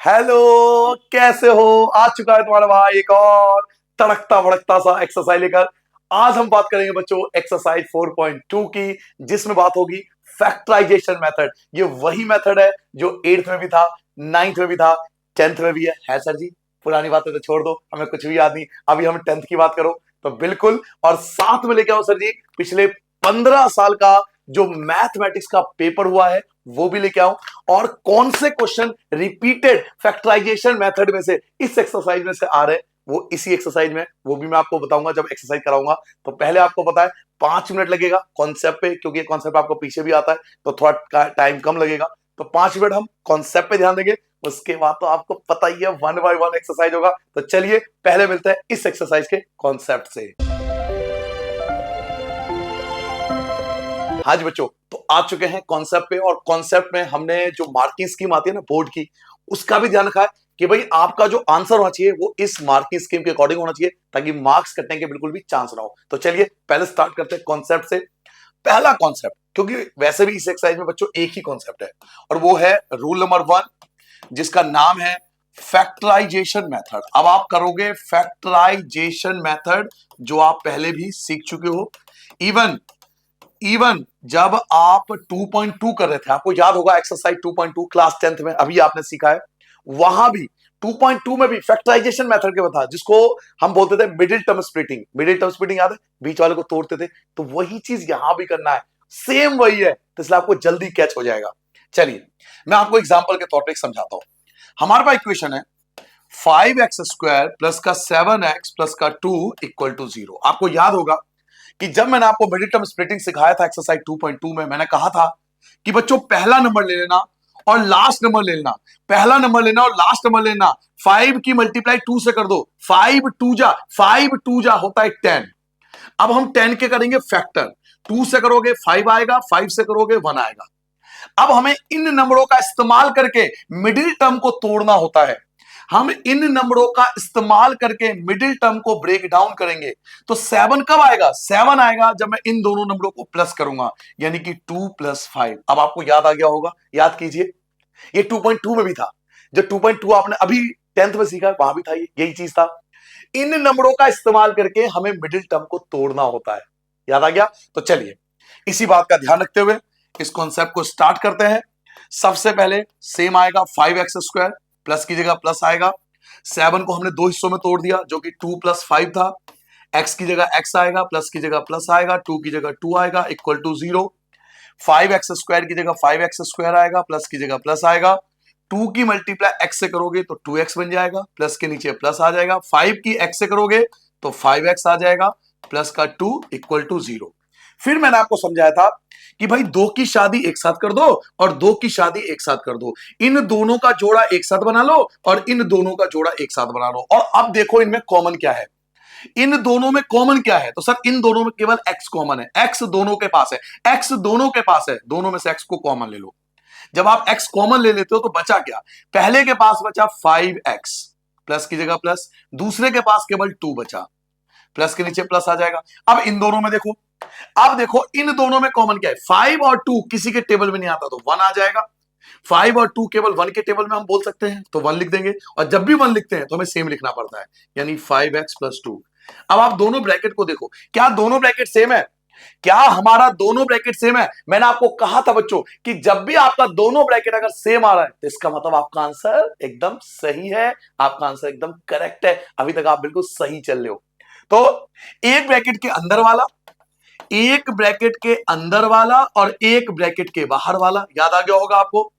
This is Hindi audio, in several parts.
हेलो, कैसे हो? आ चुका है तुम्हारा भाई एक और तड़कता भड़कता सा एक्सरसाइज लेकर। आज हम बात करेंगे बच्चों एक्सरसाइज 4.2 की, जिसमें बात होगी फैक्टराइजेशन मेथड। ये वही मेथड है जो 8th में भी था, 9th में भी था, 10th में भी है सर जी। पुरानी बातें तो छोड़ दो, हमें कुछ भी याद नहीं। अभी हम 10th की बात करो तो बिल्कुल। और साथ में लेके आओ सर जी पिछले 15 साल का जो मैथमेटिक्स का पेपर हुआ है वो भी लेके आओ। और कौन से क्वेश्चन रिपीटेड फैक्टराइजेशन मेथड में से इस एक्सरसाइज में से आ रहे हैं वो इसी एक्सरसाइज में, वो भी मैं आपको बताऊंगा जब एक्सरसाइज कराऊंगा। तो पहले आपको पता है 5 मिनट लगेगा कॉन्सेप्ट पे, क्योंकि ये कॉन्सेप्ट आपको पीछे भी आता है तो थोड़ा टाइम कम लगेगा। तो 5 मिनट हम कॉन्सेप्ट पे ध्यान देंगे, उसके बाद तो आपको पता ही है 1 बाय 1 एक्सरसाइज होगा। तो चलिए पहले मिलते हैं इस एक्सरसाइज के कॉन्सेप्ट से। हाँ जी बच्चों, तो आ चुके हैं कॉन्सेप्ट पे। और कॉन्सेप्ट में हमने जो मार्किंग स्कीम आती है ना बोर्ड की, उसका भी ध्यान रखा है कि भाई आपका जो आंसर होना चाहिए वो इस मार्किंग स्कीम के अकॉर्डिंग होना चाहिए, ताकि मार्क्स कटने के बिल्कुल भी चांस ना हो। तो चलिए पहले स्टार्ट करते हैं कॉन्सेप्ट से। पहला कॉन्सेप्ट, क्योंकि वैसे भी इस एक्सरसाइज में बच्चों एक ही कॉन्सेप्ट है, और वो है रूल नंबर 1, जिसका नाम है फैक्टराइजेशन मेथड। अब आप करोगे फैक्टराइजेशन मेथड, जो आप पहले भी सीख चुके हो। इवन इवन जब आप 2.2 कर रहे थे, आपको याद होगा एक्सरसाइज 2.2 क्लास 10th में अभी आपने सीखा है, वहां भी 2.2 में भी फैक्टराइजेशन मेथड के बता, जिसको हम बोलते थे middle term splitting. Middle term splitting याद है, बीच वाले को तोड़ते थे। तो वही चीज यहां भी करना है, सेम वही है, तो इसलिए आपको जल्दी कैच हो जाएगा। चलिए मैं आपको एग्जांपल के तौर पे समझाता हूं। हमारे पास इक्वेशन है 5x² प्लस का 7x प्लस का 2 इक्वल टू 0। आपको याद होगा कि जब मैंने आपको मिडिल टर्म स्प्लिटिंग सिखाया था एक्सरसाइज 2.2 में, मैंने कहा था कि बच्चों पहला नंबर ले लेना और लास्ट नंबर ले लेना, पहला नंबर लेना और लास्ट नंबर लेना। 5 की मल्टीप्लाई 2 से कर दो, 5 2 जा होता है 10। अब हम 10 के करेंगे फैक्टर, 2 से करोगे 5 आएगा, 5 से करोगे 1 आएगा। अब हमें इन नंबरों का इस्तेमाल करके मिडिल टर्म को तोड़ना होता है। हम इन नंबरों का इस्तेमाल करके मिडिल टर्म को ब्रेक डाउन करेंगे। तो 7 कब आएगा? 7 आएगा जब मैं इन दोनों नंबरों को प्लस करूंगा, यानी कि 2 + 5। अब आपको याद आ गया होगा, याद कीजिए। ये 2.2 में भी था, जो 2.2 आपने अभी 10th में सीखा वहां भी था, यही चीज था। इन नंबरों का इस्तेमाल करके हमें मिडिल टर्म को तोड़ना होता है। याद आ गया? तो चलिए इसी बात का ध्यान रखते हुए इस कॉन्सेप्ट को स्टार्ट करते हैं। सबसे पहले सेम आएगा 5x², प्लस की जगह प्लस आएगा। 7 को हमने दो हिस्सों में तोड़ दिया, जो कि 2 + 5 था। x की जगह x आएगा, प्लस की जगह प्लस आएगा, 2 की जगह 2 आएगा, इक्वल टू 0। 5x² की जगह 5x² आएगा, प्लस की जगह प्लस आएगा। 2 की मल्टीप्लाई x से करोगे तो 2x बन जाएगा, प्लस के नीचे प्लस आ जाएगा। 5 की x से करोगे तो 5x आ जाएगा, प्लस का 2 इक्वल टू 0। फिर मैंने आपको समझाया था कि भाई दो की शादी एक साथ कर दो और दो की शादी एक साथ कर दो, इन दोनों का जोड़ा एक साथ बना लो और इन दोनों का जोड़ा एक साथ बना लो। और अब देखो इनमें कॉमन क्या है, इन दोनों में कॉमन क्या है? तो सर इन दोनों में केवल x कॉमन है। x दोनों के पास है, x दोनों के पास है, दोनों में से x को कॉमन ले लो। जब आप x कॉमन ले लेते हो तो बचा क्या? पहले के पास बचा 5x, प्लस की जगह प्लस, दूसरे के पास केवल 2 बचा, प्लस के नीचे प्लस आ जाएगा। अब इन दोनों में देखो, अब देखो इन दोनों में कॉमन क्या है? 5 और 2 किसी के टेबल में नहीं आता तो 1 आ जाएगा। 5 और 2 केवल 1 के टेबल में हम बोल सकते हैं तो 1 लिख देंगे, और जब भी 1 लिखते हैं तो हमें सेम लिखना पड़ता है, यानी 5x + 2। अब आप दोनों ब्रैकेट को देखो, क्या दोनों ब्रैकेट सेम है? क्या हमारा दोनों ब्रैकेट सेम है? मैंने आपको कहा था बच्चों कि जब भी आपका दोनों ब्रैकेट अगर सेम आ रहा है तो इसका मतलब आपका आंसर एकदम सही है, आपका आंसर एकदम करेक्ट है। अभी तक आप बिल्कुल सही चल रहे हो। तो एक ब्रैकेट के अंदर वाला, एक ब्रैकेट के अंदर वाला और एक ब्रैकेट के बाहर वाला, याद आ गया होगा आपको।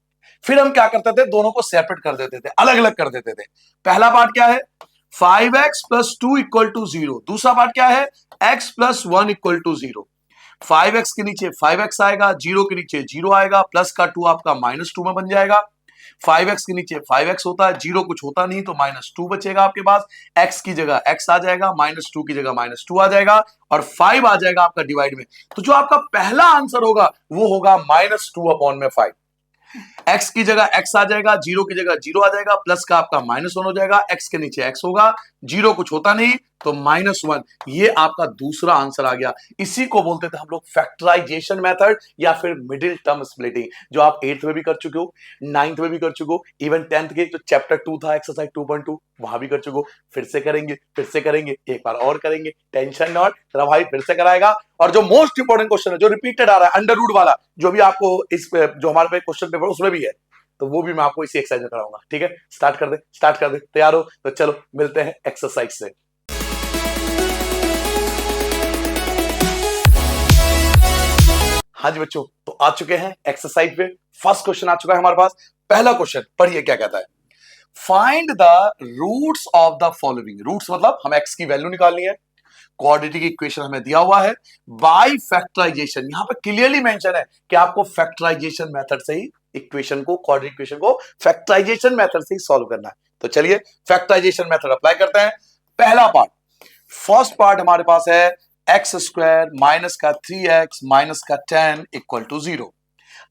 फिर हम क्या करते थे? दोनों को सेपरेट कर देते थे, अलग अलग कर देते थे। पहला पार्ट क्या है? 5x + 2 equal to 0। दूसरा पार्ट क्या है? x + 1 equal to 0। 5x के नीचे 5x आएगा, 0 के नीचे 0 आएगा, प्लस का 2 आपका -2 में बन जाएगा। 5x के नीचे 5x होता है, 0 कुछ होता नहीं तो -2 बचेगा आपके पास। x की जगह x आ जाएगा, -2 की जगह -2 आ जाएगा, और 5 आ जाएगा आपका डिवाइड में। तो जो आपका पहला आंसर होगा वो होगा -2/5। x की जगह x आ जाएगा, 0 की जगह 0 आ जाएगा, प्लस का आपका -1 हो जाएगा, x के नीचे x होगा, 0 कुछ होता नहीं तो -1, ये आपका दूसरा आंसर आ गया। इसी को बोलते थे हम लोग फैक्टराइजेशन मेथड या फिर मिडिल टर्म स्प्लिटिंग, जो आप 8th में भी कर चुके हो, 9th में भी कर चुके हो, इवन 10th के जो चैप्टर 2 था एक्सरसाइज 2.2 वहां भी कर चुके हो। फिर से करेंगे, फिर से करेंगे, एक बार और करेंगे, टेंशन नॉट, तेरा भाई फिर से कराएगा। और जो मोस्ट इंपोर्टेंट क्वेश्चन है, जो रिपीटेड आ रहा है, अंडर रूट वाला, जो भी आपको इस जो हमारे पे क्वेश्चन पेपर उसमें भी है, तो वो भी मैं आपको इसी एक्सरसाइज में कराऊंगा। ठीक है, स्टार्ट कर दे, स्टार्ट कर दे, तैयार हो तो चलो मिलते हैं एक्सरसाइज से। हाँ जी बच्चों, तो आ चुके हैं एक्सरसाइज पे। फर्स्ट क्वेश्चन आ चुका है हमारे पास। पहला क्वेश्चन पढ़िए क्या कहता है। Find the roots of the following. Roots मतलब हमें एक्स की वैल्यू निकालनी है, क्वाड्रेटिक इक्वेशन हमें दिया हुआ है बाय फैक्टराइजेशन। यहां पर क्लियरली मेंशन है कि आपको फैक्टराइजेशन मेथड से ही इक्वेशन को, क्वाड्रेटिक इक्वेशन को फैक्टराइजेशन मेथड से ही सॉल्व करना है। तो चलिए फैक्टराइजेशन मेथड अप्लाई करते हैं। पहला पार्ट, फर्स्ट पार्ट हमारे पास है एक्स स्क्वायर माइनस का 3x माइनस का 10 इक्वल टू 0।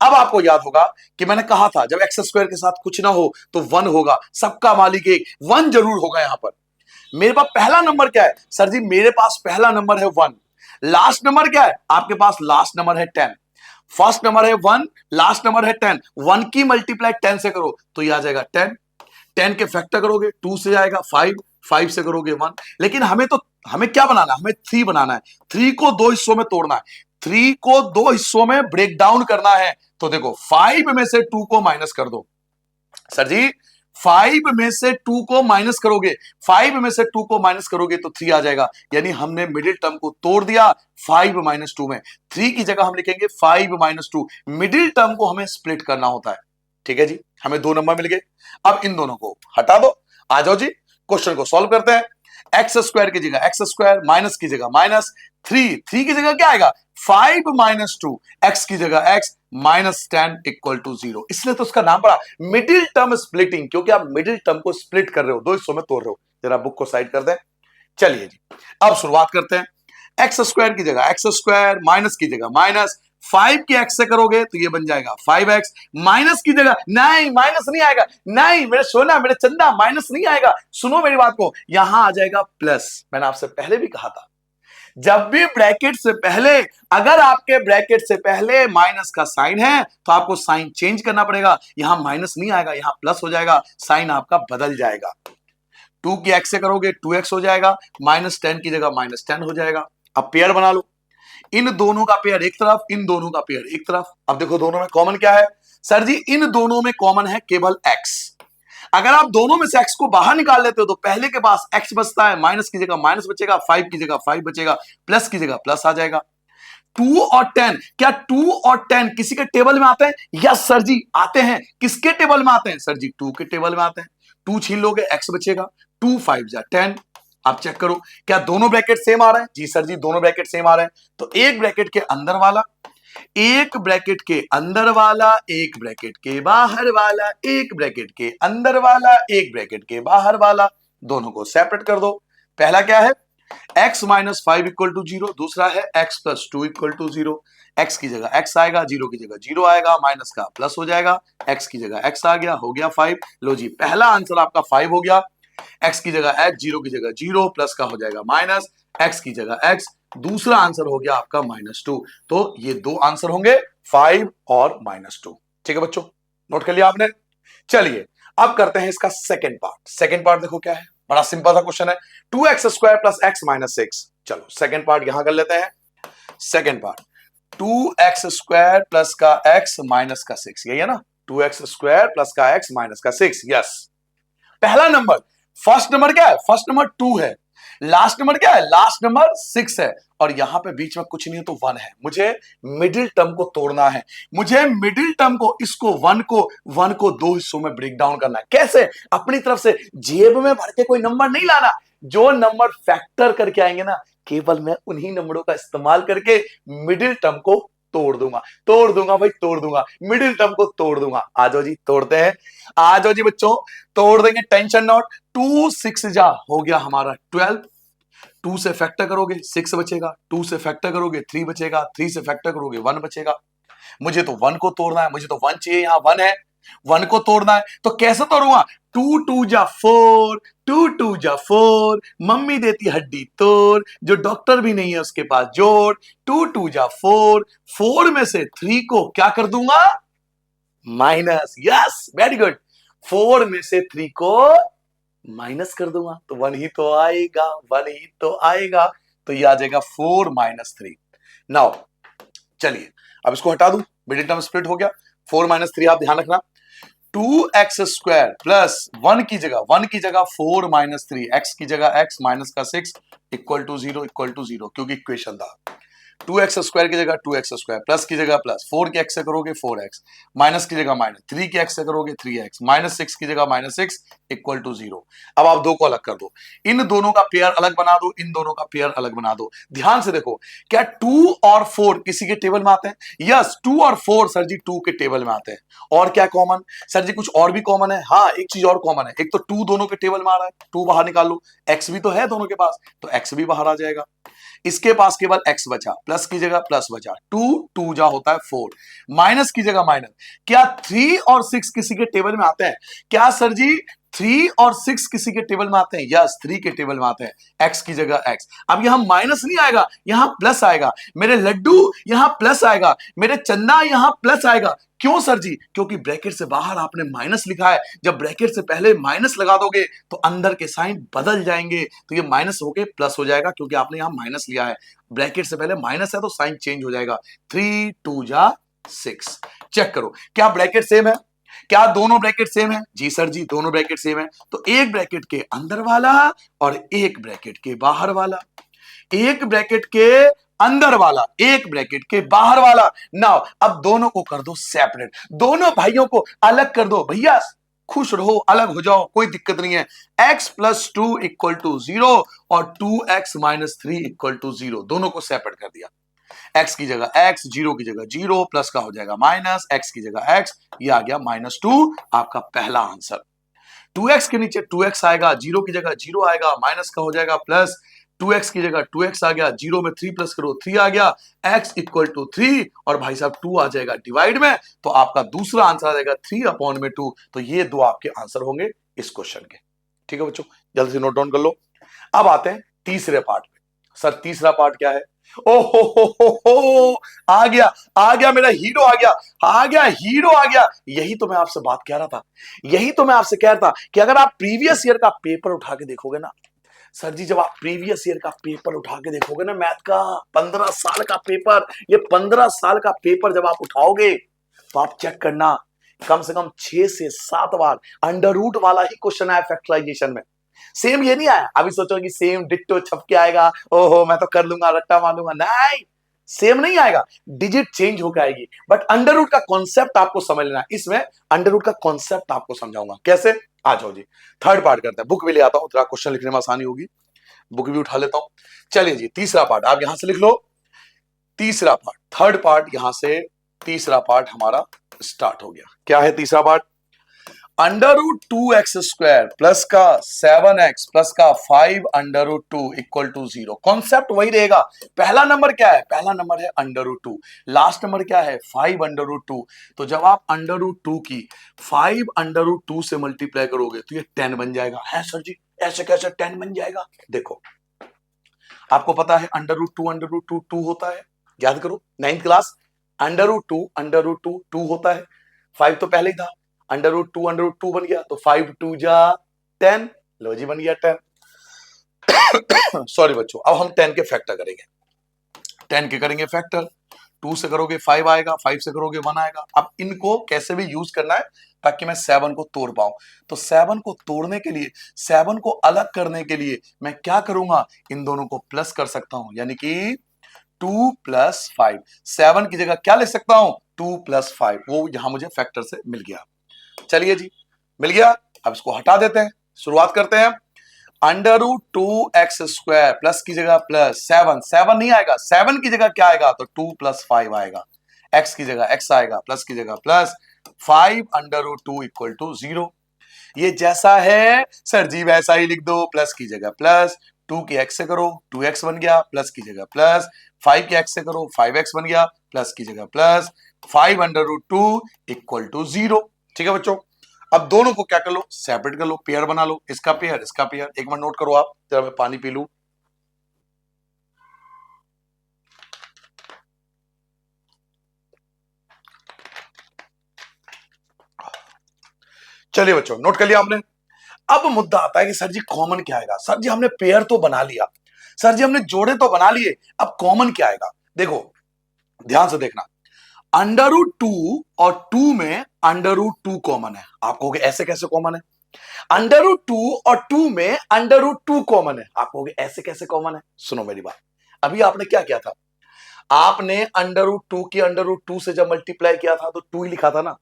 अब आपको याद होगा कि मैंने कहा था जब एक्स स्क्वायर के साथ कुछ ना हो तो 1 होगा, सबका मालिक एक, 1 जरूर होगा। यहां पर मेरे पास पहला नंबर क्या है सर जी? मेरे पास पहला नंबर है 1। लास्ट नंबर क्या है आपके पास? लास्ट नंबर है 10। फर्स्ट नंबर है 1, लास्ट नंबर है 10। 1 की मल्टीप्लाई 10 से करो तो ये आ जाएगा 10। 10 के फैक्टर करोगे 2 से जाएगा 5, 5 से करोगे 1। लेकिन हमें क्या बनाना है? हमें 3 बनाना है। 3 को 2 हिस्सों में तोड़ना है, 3 को 2 हिस्सों में ब्रेक डाउन करना है। तो देखो 5 में से 2 को माइनस कर दो। सर जी 5 में से 2 को माइनस करोगे, 5 में से 2 को माइनस करोगे तो 3 आ जाएगा। यानी हमने मिडिल टर्म को तोड़ दिया 5 माइनस 2 में। 3 की जगह हम लिखेंगे 5 माइनस 2। मिडिल टर्म को हमें स्प्लिट करना होता है। ठीक है जी, हमें 2 नंबर मिल गए। अब इन दोनों को हटा दो, आ जाओ जी क्वेश्चन को सॉल्व करते हैं। एक्स स्क्वायर की जगह एक्स स्क्वायर, माइनस की जगह माइनस, 3 की जगह क्या आएगा? 5 माइनस 2, एक्स की जगह एक्स, माइनस 10 इक्वल टू 0। इसलिए तो उसका नाम पड़ा मिडिल टर्म स्प्लिटिंग, क्योंकि आप मिडिल टर्म को स्प्लिट कर रहे हो, 2 हिस्सों में तोड़ रहे हो। जरा बुक को साइड कर दें। चलिए जी अब शुरुआत करते हैं। एक्स स्क्वायर की जगह एक्स स्क्वायर, माइनस की जगह माइनस, 5 के एक्स से करोगे तो ये बन जाएगा 5x। माइनस की जगह नहीं, माइनस नहीं आएगा, नहीं मेरे सोना, मेरे चंदा, माइनस नहीं आएगा। सुनो मेरी बात को, यहां आ जाएगा प्लस। मैंने आपसे पहले भी कहा था जब भी ब्रैकेट से पहले, अगर आपके ब्रैकेट से पहले माइनस का साइन है तो आपको साइन चेंज करना पड़ेगा। यहां माइनस नहीं आएगा, यहां प्लस हो जाएगा, साइन आपका बदल जाएगा। 2 की एक्स से करोगे 2x हो जाएगा, माइनस 10 की जगह माइनस 10 हो जाएगा। अब पेयर बना लो, इन दोनों का पेयर एक तरफ, इन दोनों का पेयर एक तरफ। अब देखो दोनों में कॉमन क्या है? सर जी इन दोनों में कॉमन है केवल x। अगर आप दोनों में से x को बाहर निकाल लेते हो तो पहले के पास x बचता है, माइनस की जगह माइनस बचेगा, 5 की जगह 5 बचेगा, प्लस की जगह प्लस आ जाएगा। 2 और 10, क्या 2 और 10 किसी के टेबल में आते हैं? यस सर जी आते हैं। किसके टेबल में आते हैं? सर जी 2 के टेबल में आते हैं। 2 छीन लोगे x बचेगा, 2 5 जा 10। आप चेक करो क्या दोनों ब्रैकेट सेम आ रहे हैं? जी सर जी दोनों ब्रैकेट सेम आ रहे हैं। तो एक ब्रैकेट के अंदर वाला, एक ब्रैकेट के अंदर वाला, एक ब्रैकेट के बाहर वाला, एक ब्रैकेट के अंदर वाला, एक ब्रैकेट के बाहर वाला, दोनों को सेपरेट कर दो। पहला क्या है? x माइनस 5 इक्वल टू 0, दूसरा है x plus 2 equal to 0। x की जगह x आएगा, 0 की जगह 0 आएगा, माइनस का प्लस हो जाएगा, x की जगह x आ गया, हो गया 5। लो जी पहला आंसर आपका 5 हो गया। x की जगह x, 0 की जगह 0, प्लस का हो जाएगा माइनस, x की जगह x, दूसरा आंसर हो गया आपका -2। तो ये 2 आंसर होंगे 5 और -2। ठीक है बच्चों, नोट कर लिया आपने? चलिए अब करते हैं इसका सेकंड पार्ट। सेकंड पार्ट देखो क्या है, बड़ा सिंपल सा क्वेश्चन है। 2x square plus x minus 6। चलो सेकंड पार्ट यहां कर लेते हैं। Second part 2x square plus का x माइनस का 6, यही है ना? 2x स्क्वायर प्लस का x माइनस का 6। यस, पहला नंबर, फर्स्ट नंबर क्या है? फर्स्ट नंबर 2 है। लास्ट नंबर क्या है? लास्ट नंबर 6 है। और यहां पे बीच में कुछ नहीं है तो 1 है। मुझे मिडिल टर्म को तोड़ना है, मुझे मिडिल टर्म को, इसको 1 को 2 हिस्सों में ब्रेक डाउन करना है। कैसे? अपनी तरफ से जेब में भर के कोई नंबर नहीं लाना। जो नंबर फैक्टर करके आएंगे ना, केवल मैं उन्हीं नंबरों का इस्तेमाल करके मिडिल टर्म को तोड़ दूंगा, तोड़ दूंगा भाई, तोड़ दूंगा, मिडिल टर्म को तोड़ दूंगा। आ जाओ जी तोड़ते हैं, आ जाओ जी बच्चों, तोड़ देंगे, टेंशन नॉट। 2 6 जा हो गया हमारा 12। 2 से फैक्टर करोगे 6 बचेगा, 2 से फैक्टर करोगे 3 बचेगा, 3 से फैक्टर करोगे 1 बचेगा। मुझे तो 1 को तोड़ना है, मुझे तो 1 चाहिए, यहां 1 है। वन को तोड़ना है तो कैसे तोड़ूंगा, 2 2 जा 4, 2 2 जा 4, मम्मी देती हड्डी तोड़, जो डॉक्टर भी नहीं है उसके पास जोड़, 2 2 जा 4, 4 में से 3 को क्या कर दूंगा, माइनस, यस वेरी गुड, 4 में से 3 को माइनस कर दूंगा तो 1 ही तो आएगा, 1 ही तो आएगा, तो ये आ जाएगा 4 - 3। नाउ चलिए अब इसको हटा दूं, मिडिल टर्म स्प्लिट हो गया, 4 - 3 आप ध्यान रखना, 2x² प्लस 1 की जगह 4 - 3, x की जगह x माइनस का 6 इक्वल टू 0 क्योंकि इक्वेशन था। 2x² की जगह 2x², प्लस की जगह प्लस, 4 के x से करोगे 4x, माइनस की जगह माइनस, 3 के x से करोगे 3x, -6 की जगह -6 इक्वल टू 0। अब आप दो को अलग कर दो, इन दोनों का पेयर अलग बना दो, इन दोनों का पेयर अलग बना दो। ध्यान से देखो, क्या 2 और 4 किसी के टेबल में आते हैं? यस, 2 और 4 सर जी 2 के टेबल में आते हैं। और क्या कॉमन? सर जी कुछ और भी कॉमन है। हाँ, एक चीज और कॉमन है, एक तो 2 दोनों के टेबल में आ रहा है, 2 बाहर निकाल लो, x भी तो है दोनों के पास, तो x भी बाहर आ जाएगा। इसके पास केवल x बचा, प्लस की जगह प्लस बचा, 2 2 जा होता है 4, माइनस की जगह माइनस। क्या 3 और 6 किसी के टेबल में आते हैं? क्या सर जी 3 और 6 किसी के टेबल में आते हैं? यस, 3 के टेबल में आते हैं, x की जगह x। अब यहां माइनस नहीं आएगा, यहां प्लस आएगा, मेरे लड्डू यहां प्लस आएगा, मेरे चन्ना यहां प्लस आएगा। क्यों सर जी? क्योंकि ब्रैकेट से बाहर आपने माइनस लिखा है, जब ब्रैकेट से पहले माइनस लगा दोगे तो अंदर के साइन बदल जाएंगे, तो ये माइनस होके प्लस हो जाएगा क्योंकि आपने यहां माइनस लिया है, ब्रैकेट से पहले माइनस है तो साइन चेंज हो जाएगा। 3 2 जा 6। चेक करो क्या ब्रैकेट सेम है, क्या दोनों ब्रैकेट सेम है? जी सर जी दोनों ब्रैकेट सेम है, तो एक ब्रैकेट के अंदर वाला और एक ब्रैकेट के बाहर वाला, एक ब्रैकेट के अंदर वाला, एक ब्रैकेट के बाहर वाला। नाउ अब दोनों को कर दो सेपरेट, दोनों भाइयों को अलग कर दो, भैया खुश रहो, अलग हो जाओ, कोई दिक्कत नहीं है। x + 2 इक्वल टू 0 और 2x - 3 इक्वल टू 0, दोनों को सेपरेट कर दिया। x की जगह x, 0 की जगह 0, प्लस का हो जाएगा माइनस, x की जगह x, ये आ गया -2, आपका पहला आंसर। 2x के नीचे 2x आएगा, 0 की जगह 0 आएगा, माइनस का हो जाएगा प्लस, 2x की जगह 2x आ गया, 0 में 3 प्लस करो 3 आ गया, x इक्वल टू 3 और भाई साहब 2 आ जाएगा डिवाइड में, तो आपका दूसरा आंसर आ जाएगा 3/2। तो ये दो आपके आंसर होंगे इस क्वेश्चन के। ठीक है बच्चों, जल्दी से नोट डाउन कर लो। अब आते हैं तीसरे पार्ट में। सर तीसरा पार्ट क्या है? ओ हो, आ गया मेरा हीरो, आ गया हीरो आ गया। यही तो मैं आपसे बात कह रहा था, यही तो मैं आपसे कह रहा था कि अगर आप प्रीवियस ईयर का पेपर उठा के देखोगे ना सर जी, जब आप प्रीवियस ईयर का पेपर उठा के देखोगे ना, मैथ का 15 साल का पेपर, ये 15 साल का पेपर जब आप उठाओगे तो आप चेक करना, कम से कम 6 से 7 बार अंडर रूट वाला ही क्वेश्चन आया फैक्टराइजेशन में। सेम ये नहीं आया, अभी सोचो कि सेम डिट्टो छप के आएगा, ओहो मैं तो कर लूंगा, रट्टा मार लूंगा, नहीं सेम नहीं आएगा, डिजिट चेंज होकर आएगी। बट अंडर रूट का कॉन्सेप्ट आपको समझ लेना, इसमें अंडर रूट का कॉन्सेप्ट आपको समझाऊंगा कैसे। आ जाओ जी, थर्ड पार्ट करते हैं। बुक भी ले आता हूं, थोड़ा क्वेश्चन लिखने में आसानी होगी, बुक भी उठा लेता हूं। चलिए जी, तीसरा पार्ट आप यहां से लिख लो, तीसरा पार्ट, थर्ड पार्ट यहां से, तीसरा पार्ट हमारा स्टार्ट हो गया। क्या है तीसरा पार्ट? √2x² प्लस का 7x प्लस का 5√2 इक्वल टू 0। कॉन्सेप्ट वही रहेगा। पहला नंबर क्या है? पहला नंबर है √2, लास्ट नंबर क्या है? 5√2। तो जब आप √2 की 5√2 से मल्टीप्लाई करोगे तो ये 10 बन जाएगा। है सर जी ऐसे कैसे 10 बन जाएगा? देखो आपको पता है √2 2 होता है, याद करो 9th क्लास, √2 2 होता है, 5 तो पहले ही था, √2 बन गया तो 5 2 जा 10, लो जी बन गया 10। सॉरी बच्चों, अब हम 10 के फैक्टर करेंगे, 10 के करेंगे फैक्टर, 2 से करोगे 5 आएगा, 5 से करोगे 1 आएगा। अब इनको कैसे भी यूज करना है ताकि मैं 7 को तोड़ पाऊं, तो 7 को तोड़ने के लिए, 7 को अलग करने के लिए मैं क्या करूंगा, इन दोनों को प्लस कर सकता हूं, यानी कि 2 + 5, 7 की जगह क्या लिख सकता हूं, 2 + 5, वो यहां मुझे फैक्टर से मिल गया। चलिए जी मिल गया, अब इसको हटा देते हैं, शुरुआत करते हैं। √2x² प्लस की जगह प्लस 7, 7 नहीं आएगा, 7 की जगह क्या आएगा, तो 2 + 5 आएगा, x की जगह x आएगा, प्लस की जगह प्लस, 5√2 इक्वल टू 0। ये जैसा है सर जी वैसा ही लिख दो, प्लस की जगह प्लस, 2 की x से करो 2x बन गया, प्लस की जगह प्लस, 5 की x से करो 5x बन गया, प्लस की जगह प्लस, 5√2 इक्वल टू 0। ठीक है बच्चों, अब दोनों को क्या कर लो, सेपरेट कर लो, पेयर बना लो, इसका पेयर इसका पेयर। एक मिनट नोट करो आप, जरा मैं पानी पी लूं। चलिए बच्चों, नोट कर लिया आपने। अब मुद्दा आता है कि सर जी कॉमन क्या आएगा। सर जी हमने पेयर तो बना लिया, सर जी हमने जोड़े तो बना लिए, अब कॉमन क्या आएगा। देखो ध्यान से देखना, अंडर रूट टू और टू में अंडर रूट टू कॉमन है। आप कहोगे ऐसे कैसे कॉमन है। अंडर रूट टू और टू में अंडर रूट टू कॉमन है। आप कहोगे ऐसे कैसे कॉमन है। सुनो मेरी बात, अभी आपने क्या किया था, आपने अंडर रूट टू की अंडर रूट टू से जब मल्टीप्लाई किया था तो टू ही लिखा था ना।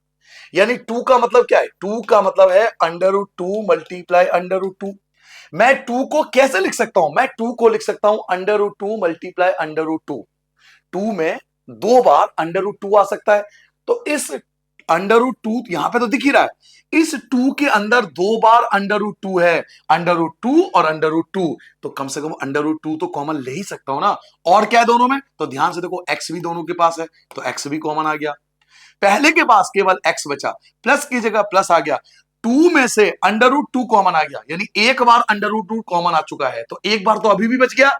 यानी टू का मतलब क्या है, टू का मतलब है under root two multiply under root two. मैं टू को कैसे लिख सकता हूं, मैं टू को लिख सकता हूं under root two multiply under root two. Two में दो बार अंडर रूट टू आ सकता है, तो इस अंडर रूट टू यहां पे तो दिख ही रहा है, इस टू के अंदर दो बार अंडर रूट टू है, अंडर रूट टू और अंडर रूट टू, तो कम से कम अंडर रूट टू तो कॉमन ले ही सकता हूं ना। और क्या है दोनों में, तो ध्यान से देखो एक्स भी दोनों के पास है, तो एक्स भी कॉमन आ गया। पहले के पास केवल एक्स बचा, प्लस की जगह प्लस आ गया, टू में से अंडर रूट टू कॉमन आ गया, यानी एक बार अंडर रूट टू कॉमन आ चुका है, तो एक बार तो अभी भी बच गया,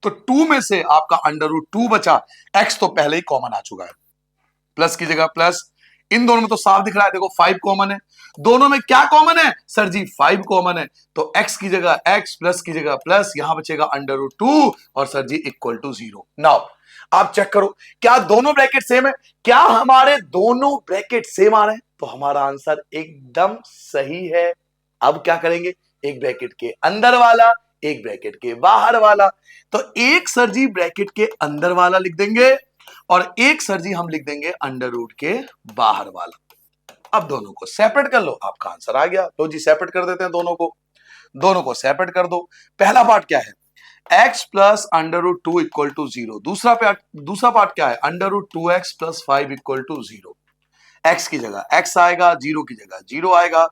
तो टू में से आपका अंडर रूट टू बचा, एक्स तो पहले ही कॉमन आ चुका है, प्लस की जगह प्लस। इन दोनों में तो साफ दिख रहा है, देखो फाइव कॉमन है, दोनों में क्या कॉमन है सर जी, फाइव कॉमन है, तो एक्स की जगह एक्स, प्लस की जगह प्लस, यहां बचेगा अंडर रूट टू और सर जी इक्वल टू जीरो। नाउ आप चेक करो, क्या दोनों ब्रैकेट सेम है, क्या हमारे दोनों ब्रैकेट सेम आ रहे हैं, तो हमारा आंसर एकदम सही है। अब क्या करेंगे, एक ब्रैकेट के अंदर वाला, एक ब्रैकेट के बाहर वाला, तो एक सर जी ब्रैकेट के अंदर वाला लिख देंगे और एक सर जी हम लिख देंगे अंडर रूट के बाहर वाला। अब दोनों को सेपरेट कर लो, आपका आंसर आ गया। लो जी सेपरेट कर देते हैं दोनों को सेपरेट कर दो। पहला पार्ट क्या है, x plus under root two equal to zero. दूसरा पार्ट क्या है, under root two x plus five equal to zero. X की जगह एक्स आएगा, जीरो की जगह जीरो आएगा,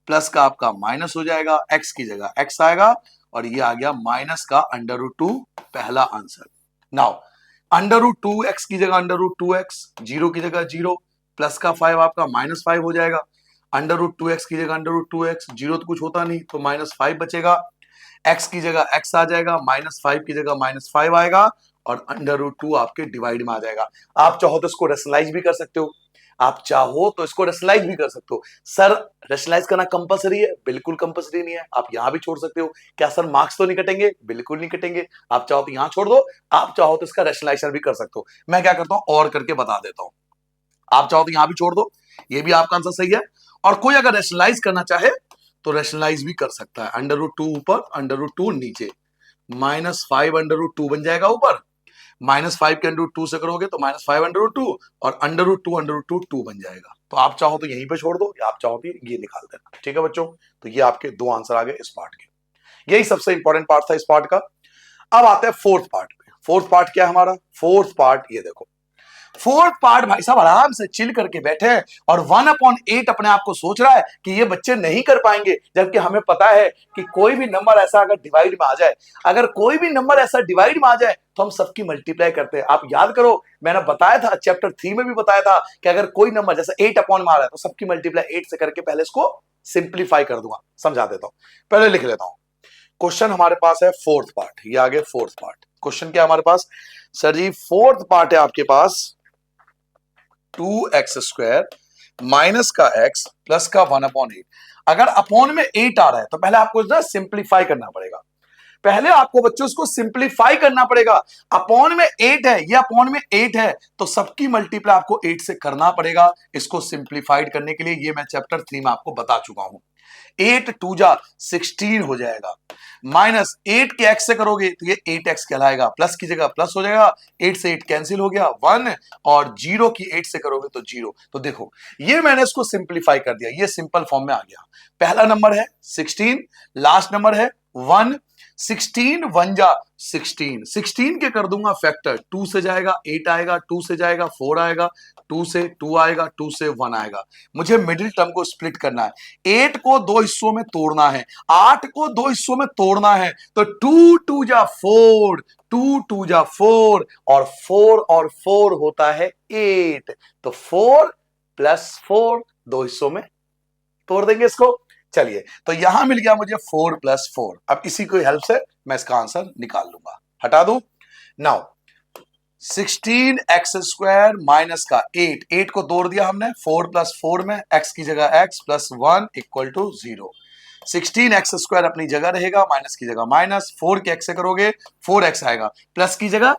प्लस का आपका माइनस हो जाएगा, एक्स की जगह एक्स आएगा और ये आ गया माइनस का अंडर रूट टू, पहला answer. Now under root two x की जगह under root two x, zero की जगह जीरो, प्लस का फाइव आपका माइनस फाइव हो जाएगा, अंडर रूट टू एक्स की जगह under root two x, zero तो कुछ होता नहीं तो माइनस फाइव बचेगा, एक्स की जगह एक्स आ जाएगा, माइनस फाइव की जगह माइनस फाइव आएगा और अंडर रूट टू आपके डिवाइड में आ जाएगा। आप चाहो तो इसको रेशनलाइज भी कर सकते हो, आप चाहो तो इसको रेशनलाइज भी कर सकते हो। सर रेशनलाइज करना कंपलसरी है, बिल्कुल कंपलसरी नहीं है, आप यहां भी छोड़ सकते हो। क्या सर मार्क्स तो नहीं कटेंगे, बिल्कुल नहीं कटेंगे। आप चाहो तो यहां छोड़ दो, आप चाहो तो इसका रेशनलाइजेशन भी कर सकते हो। मैं क्या करता हूं और करके बता देता हूं, आप चाहो तो यहां भी छोड़ दो, ये भी आपका आंसर सही है। और कोई अगर रेशनलाइज करना चाहे तो रेशनलाइज भी कर सकता है। अंडर रूट टू ऊपर, अंडर रूट टू नीचे, minus five under root two बन जाएगा ऊपर, माइनस फाइव के अंडर रूट टू से करोगे तो minus five under root two और अंडर रूट टू टू बन जाएगा। तो आप चाहो तो यहीं पे छोड़ दो, या आप चाहो तो ये निकाल देना। ठीक है बच्चों, तो ये आपके दो आंसर आ गए इस पार्ट के। यही सबसे इंपॉर्टेंट पार्ट था इस पार्ट का। अब आते हैं फोर्थ पार्ट पे। फोर्थ पार्ट क्या है हमारा, फोर्थ पार्ट ये देखो, फोर्थ पार्ट भाई साहब आराम से चिल करके बैठे हैं और 1/8 अपने आप को सोच रहा है कि ये बच्चे नहीं कर पाएंगे, जबकि हमें पता है कि कोई भी नंबर ऐसा अगर डिवाइड में आ जाए, अगर कोई भी नंबर ऐसा डिवाइड में आ जाए तो हम सबकी मल्टीप्लाई करते हैं। आप याद करो, मैंने बताया था चैप्टर 3 में भी बताया था कि अगर कोई नंबर जैसे 8 अपॉन में आ रहा है तो सबकी मल्टीप्लाई 8 से करके पहले इसको सिंप्लीफाई कर दूंगा। समझा देता हूं, पहले लिख लेता हूं। क्वेश्चन हमारे पास है फोर्थ पार्ट, ये आगे फोर्थ पार्ट। क्वेश्चन क्या हमारे पास, सर जी फोर्थ पार्ट है आपके पास 2x² माइनस का x प्लस का 1/8। अगर अपॉन में 8 आ रहा है तो पहले आपको ना सिंप्लीफाई करना पड़ेगा, पहले आपको बच्चों इसको सिंप्लीफाई करना पड़ेगा। अपॉन में 8 है, ये अपॉन में 8 है तो सबकी मल्टीप्लाई आपको 8 से करना पड़ेगा। इसको सिंप्लीफाइड करने के लिए ये मैं चैप्टर 3 में आपको बता चुका हूं। 8 टू जा 16 हो जाएगा, माइनस 8 के x से करोगे तो ये 8x कहलाएगा, प्लस की जगह प्लस हो जाएगा, 8 से 8 कैंसिल हो गया 1 और 0 की 8 से करोगे तो 0। तो देखो ये मैंने इसको सिंप्लीफाई कर दिया, ये सिंपल फॉर्म में आ गया। पहला नंबर है 16, लास्ट नंबर है 1, 16 1 जा 16, 16 के कर दूंगा फैक्टर, 2 से जाएगा 8 आएगा, 2 से जाएगा 4 आएगा, 2 से 2 आएगा, 2 से 1 आएगा। मुझे मिडिल टर्म को स्प्लिट करना है, 8 को दो हिस्सों में तोड़ना है, 8 को दो हिस्सों में तोड़ना है, तो 2 2 जा 4, 2 2 जा 4 और 4 होता है 8, तो 4 प्लस 4 दो हिस्सों में तोड़ देंगे इसको। चलिए, तो यहां मिल गया मुझे 4+4। अब इसी की हेल्प से मैं इसका आंसर निकाल लूंगा। हटा दूं। नाउ 16x² माइनस का 8 को तोड़ दिया हमने 4+4 में, x की जगह x +1 = 0। 16x² अपनी जगह रहेगा, माइनस की जगह माइनस, 4 के x से करोगे 4x आएगा, प्लस की जगह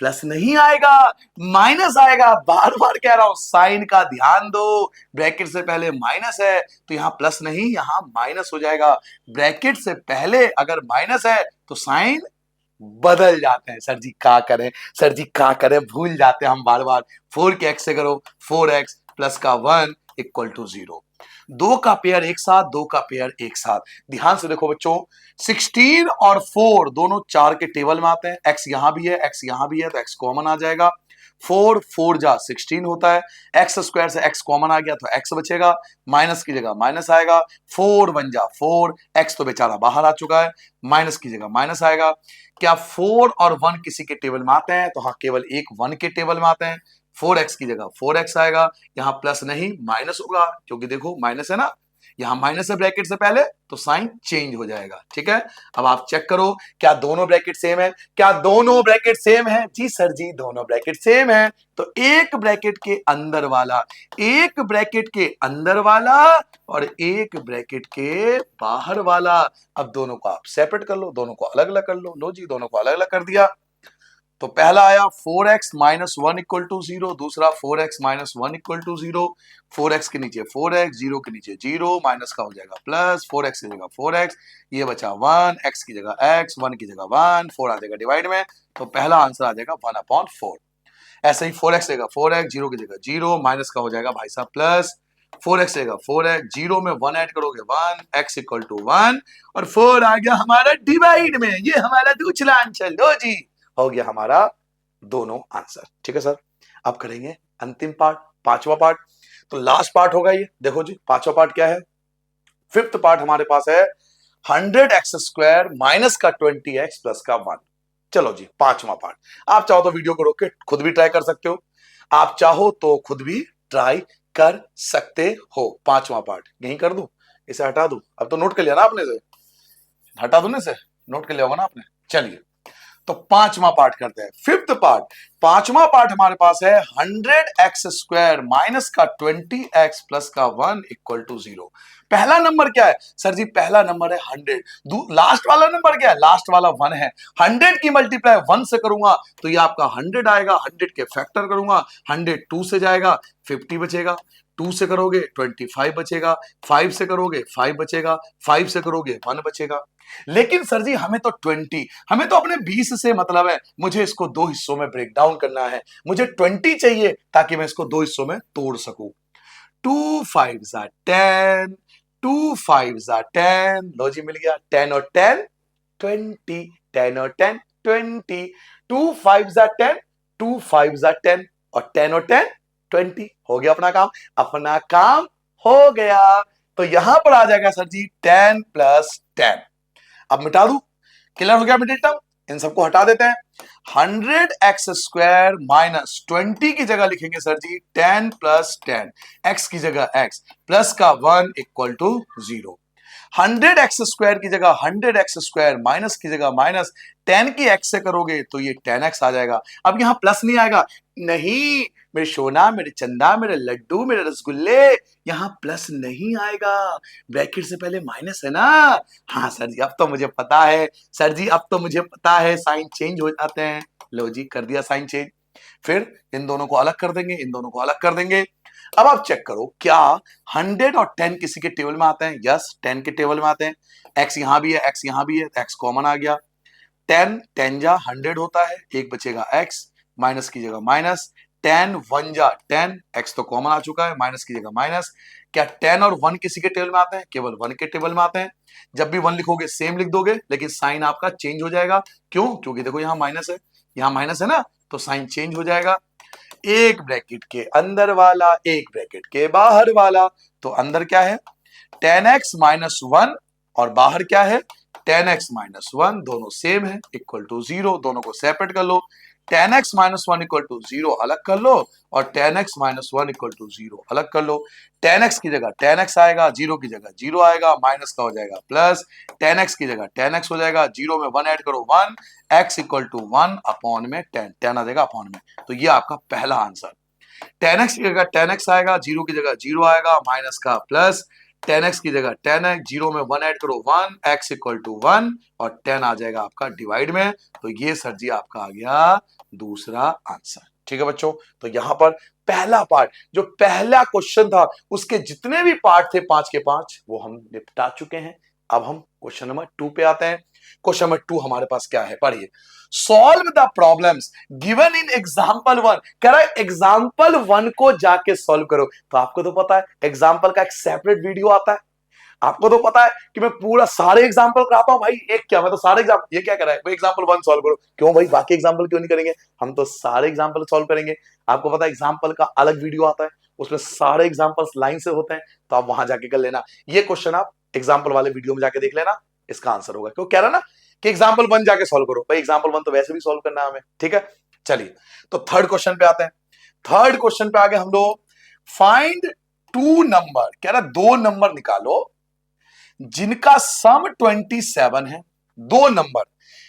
प्लस नहीं आएगा, माइनस आएगा। बार बार कह रहा हूं साइन का ध्यान दो, ब्रैकेट से पहले माइनस है तो यहां प्लस नहीं यहां माइनस हो जाएगा। ब्रैकेट से पहले अगर माइनस है तो साइन बदल जाते हैं। सर जी क्या करें, सर जी क्या करें, भूल जाते हैं हम बार बार। 4 के x से करो 4x प्लस का 1 = 0। दो का पेयर एक साथ, दो का पेयर एक साथ। ध्यान से देखो बच्चों, 16 और 4 दोनों 4 के टेबल में आते हैं। x यहां भी है, x यहां भी है, तो x कॉमन आ जाएगा। 4 4 जा 16 होता है, x² से x कॉमन आ गया तो x बचेगा, माइनस की जगह माइनस आएगा। 4 1 जा 4, x तो बेचारा बाहर आ चुका है, माइनस की जगह माइनस आएगा। क्या 4 और 1 किसी के टेबल में आते हैं? तो हाँ, केवल एक 1 के टेबल में आते हैं। 4x की जगह 4x आएगा, यहां प्लस नहीं माइनस होगा, क्योंकि देखो माइनस है ना, यहां माइनस है ब्रैकेट से पहले, तो साइन चेंज हो जाएगा। ठीक है, अब आप चेक करो क्या दोनों ब्रैकेट सेम है? क्या दोनों ब्रैकेट सेम है? जी सर जी, दोनों ब्रैकेट सेम है। तो एक ब्रैकेट के अंदर वाला, एक ब्रैकेट के अंदर वाला और एक ब्रैकेट के बाहर वाला, अब दोनों को आप सेपरेट कर लो, दोनों को अलग अलग कर लो। लो जी, दोनों को अलग अलग कर दिया। तो पहला आया 4x - 1 = 0, दूसरा 4x - 1 = 0। 4x के नीचे 4x, 0 के नीचे 0, माइनस का हो जाएगा प्लस, 4x की जगह 4x, ये बचा 1, x की जगह x, 1 की जगह 1, 4 आ जाएगा डिवाइड में, तो पहला आंसर आ जाएगा 1/4। ऐसे ही 4x जगह 4x, 0 की जगह 0, माइनस का हो जाएगा भाई साहब प्लस, 4x जगह 4x, 0 में 1 ऐड करोगे 1, x = 1, और 4 आ गया हमारा डिवाइड में। ये हमारा दूसरा आंसर। लो जी, हो गया हमारा दोनों आंसर। ठीक है सर, अब करेंगे अंतिम पार्ट, पांचवा पार्ट। तो लास्ट पार्ट होगा ये। देखो जी, पांचवा पार्ट क्या है? फिफ्थ पार्ट हमारे पास है 100x² माइनस का 20x प्लस का 1। चलो जी, पांचवा पार्ट। आप चाहो तो वीडियो को रोक के खुद भी ट्राई कर सकते हो, आप चाहो तो खुद भी ट्राई कर सकते हो। पांचवा पार्ट यहीं कर दूं, इसे हटा दूं? अब तो नोट कर लिया ना आपने, से हटा दूं ना, इसे नोट कर लिया होगा ना आपने। चलिए, तो पांचवा पार्ट करते हैं, फिफ्थ पार्ट। पांचवा पार्ट हमारे पास है 100x² माइनस का 20x प्लस का 1 = 0। पहला नंबर क्या है? सर जी पहला नंबर है 100। लास्ट वाला नंबर क्या है? लास्ट वाला 1 है। 100 की मल्टीप्लाई 1 से करूंगा तो ये आपका 100 आएगा, 100 के फैक्टर करूंगा, 100 2 से जाएगा 50 बचेगा, 2 से करोगे 25 बचेगा, 5 से करोगे 5 बचेगा, 5 से करोगे 1 बचेगा। लेकिन सर जी हमें तो 20, हमें तो अपने 20 से मतलब है, मुझे इसको दो हिस्सों में ब्रेक डाउन करना है, मुझे 20 चाहिए ताकि मैं इसको दो हिस्सों में तोड़ सकूं। 2 5 are 10, 2 5 are 10, लो जी मिल गया। 10 और 10 20, 10 और 10 20, 2 5 are 10, 2 5 are 10, और 10 और 10 20। हो गया अपना काम, अपना काम हो गया। तो यहां पर आ जाएगा सर जी 10 + 10। अब मिटा दूं, क्लियर हो गया मिडिल टर्म, इन सबको हटा देते हैं। 100x² माइनस 20 की जगह लिखेंगे सर जी 10 + 10, x की जगह x प्लस का 1 = 0। 100x² की जगह 100x² माइनस की जगह माइनस 10 की x से करोगे तो ये 10x आ जाएगा। अब यहां प्लस नहीं आएगा, नहीं मेरे सोना, मेरे चंदा, मेरे लड्डू, मेरे रसगुल्ले, यहां प्लस नहीं आएगा, ब्रैकेट से पहले माइनस है ना। हाँ सर जी, अब तो मुझे पता है, सर जी अब तो मुझे पता है, साइन चेंज हो जाते हैं। लो जी, कर दिया साइन चेंज। फिर इन दोनों को अलग कर देंगे, इन दोनों को अलग कर देंगे। अब आप चेक करो क्या 100 और 10 किसी के टेबल में आते हैं? यस, 10 के टेबल में आते हैं। x यहां भी है, x यहां भी है, तो x कॉमन आ गया। 10 10 जा 100 होता है, एक बचेगा x, माइनस की जगह माइनस, 10 1 जा 10, x तो कॉमन आ चुका है, माइनस की जगह माइनस। क्या 10 और 1 किसी के टेबल में आते हैं? केवल 1 के टेबल में आते हैं। जब भी 1 लिखोगे सेम लिख दोगे, लेकिन साइन आपका चेंज हो जाएगा। क्यों? क्योंकि देखो यहां माइनस है, यहां माइनस है ना, तो साइन चेंज हो जाएगा। एक ब्रैकेट के अंदर वाला, एक ब्रैकेट के बाहर वाला, तो अंदर क्या है 10x - 1 और बाहर क्या है 10x - 1, दोनों सेम है, = 0। दोनों को सेपरेट कर लो, 10x minus one equal to 0 अलग कर लो और 10x minus one equal to 0 अलग कर लो। 10x की जगह 10x आएगा, 0 की जगह 0 आएगा, माइनस का हो जाएगा प्लस, 10x की जगह 10x हो जाएगा, 0 में 1 ऐड करो 1, x इक्वल टू 1 अपॉन में 10, 10 आ जाएगा अपॉन में। तो ये आपका पहला आंसर। 10x की जगह 10x आएगा, 0 की जगह 0 आएगा, माइनस का प्लस, 10x की जगह 10x, 0 में 1 ऐड करो 1, x इक्वल टू 1 और 10 आ जाएगा आपका डिवाइड में। तो ये सर जी आपका आ गया दूसरा आंसर। ठीक है बच्चों, तो यहां पर पहला पार्ट, जो पहला क्वेश्चन था उसके जितने भी पार्ट थे 5 के 5 वो हम निपटा चुके हैं। अब हम क्वेश्चन नंबर 2 पे आते हैं। क्वेश्चन नंबर 2 हमारे पास क्या है, पढ़िए। Solve the problems given in example 1। कह रहा है एग्जाम्पल 1 को जाके सॉल्व करो। तो आपको तो पता है एग्जाम्पल का एक सेपरेट वीडियो आता है। आपको तो पता है कि मैं पूरा सारे एग्जाम्पल कराता हूं भाई, एक क्या मैं तो सारे एग्जाम्पल, ये क्या कर रहा है भाई एग्जाम्पल 1 सॉल्व करो। क्यों भाई, बाकी एग्जाम्पल क्यों नहीं करेंगे, हम तो सारे एग्जाम्पल सॉल्व करेंगे। आपको पता है एग्जाम्पल का अलग वीडियो आता है, उसमें सारे एग्जाम्पल्स लाइन से होते हैं, तो आप वहां जाके कर लेना। ये क्वेश्चन आप एग्जाम्पल वाले वीडियो में जाके देख लेना, इसका आंसर होगा। क्यों कह रहा ना कि एग्जाम्पल 1 जाके सॉल्व करो, भाई एग्जाम्पल 1 तो वैसे भी सॉल्व करना है हमें। ठीक है, चलिए तो थर्ड क्वेश्चन पे आते हैं। थर्ड क्वेश्चन पे आगे हम लोग फाइंड टू नंबर, कह रहा दो नंबर निकालो जिनका सम 27 है। दो नंबर,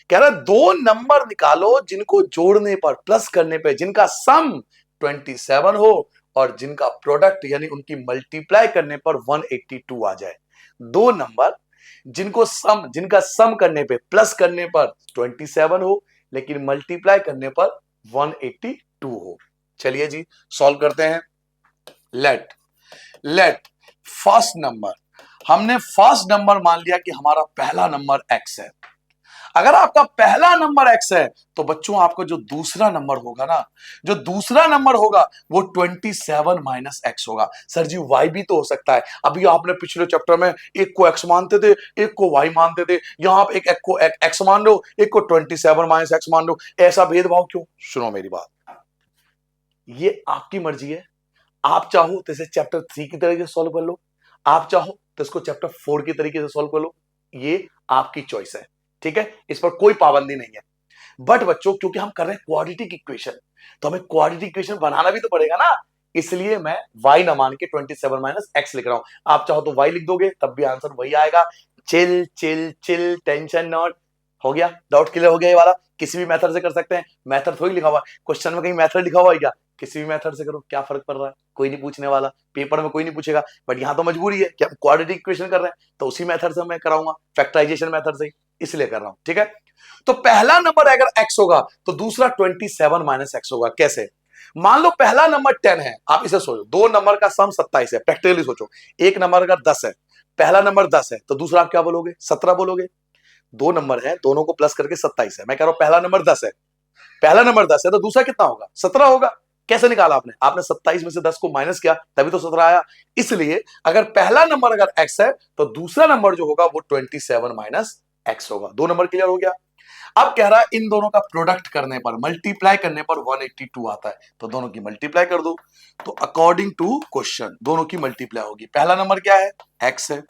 कह रहा दो नंबर निकालो जिनको जोड़ने पर प्लस करने पे जिनका सम 27 हो और जिनका प्रोडक्ट यानी उनकी मल्टीप्लाई करने पर 182 आ जाए। दो नंबर जिनका सम करने पे प्लस करने पर 27 हो लेकिन मल्टीप्लाई करने पर 182 हो। चलिए जी सॉल्व करते हैं। लेट फर्स्ट नंबर, हमने फर्स्ट नंबर मान लिया कि हमारा पहला नंबर x है। अगर आपका पहला नंबर x है तो बच्चों आपका जो दूसरा नंबर होगा ना, जो दूसरा नंबर होगा वो 27 माइनस x होगा। सर जी y भी तो हो सकता है। अभी आपने पिछले चैप्टर में एक को x मानते थे, एक को y मानते थे, यहां आप एक को x मान लो, एक को 27 माइनस x मान लो। ऐसा भेदभाव क्यों? सुनो मेरी बात, ये आपकी मर्जी है। आप चाहो तो इसे चैप्टर 3 की तरीके से सॉल्व कर लो, आप चाहो तो इसको चैप्टर 4 की तरीके से सॉल्व कर लो, ये आपकी चॉइस है। ठीक है, इस पर कोई पाबंदी नहीं है। बट बच्चों क्योंकि हम कर रहे हैं क्वाड्रेटिक इक्वेशन, तो हमें क्वाड्रेटिक इक्वेशन बनाना भी तो पड़ेगा ना, इसलिए मैं y ना मान के 27 माइनस x लिख रहा हूं। आप चाहो तो y लिख दोगे तब भी आंसर वही आएगा। Chill chill chill, tension not. हो गया, डाउट क्लियर हो गया ये वाला। किसी भी मेथड से कर सकते हैं, मेथड थोड़ी लिखा हुआ है क्वेश्चन में, कहीं मेथड लिखा हुआ है क्या? किसी भी मेथड से करो, क्या फर्क पड़ रहा है, कोई नहीं पूछने वाला, पेपर में कोई नहीं पूछेगा। बट यहां तो मजबूरी है कि हम क्वाड्रेटिक इक्वेशन कर रहे हैं, तो उसी मेथड से मैं कराऊंगा, फैक्टराइजेशन मेथड से, इसलिए कर रहा हूं। ठीक है, तो पहला नंबर अगर x होगा तो दूसरा 27 माइनस x होगा। कैसे? मान लो पहला नंबर 10 है, आप इसे सोचो, दो नंबर का सम 27 है, प्रैक्टिकली सोचो। एक नंबर अगर 10 है, पहला नंबर 10 है तो दूसरा आप क्या बोलोगे? 17 बोलोगे। दो नंबर है, दोनों को प्लस करके 27 है। मैं कह रहा हूं पहला नंबर 10 है, पहला नंबर 10 है तो दूसरा कितना होगा? 17 होगा। कैसे निकाला आपने? आपने 27 में से 10 को माइनस किया तभी तो 17 आया। इसलिए अगर पहला नंबर अगर x है तो दूसरा नंबर जो होगा वो 27 माइनस x होगा। दो नंबर क्लियर हो गया। अब कह रहा है इन दोनों का प्रोडक्ट करने पर, मल्टीप्लाई करने पर 182 आता है, तो दोनों की मल्टीप्लाई कर दो। तो अकॉर्डिंग टू क्वेश्चन दोनों की मल्टीप्लाई होगी। पहला नंबर क्या है? x है,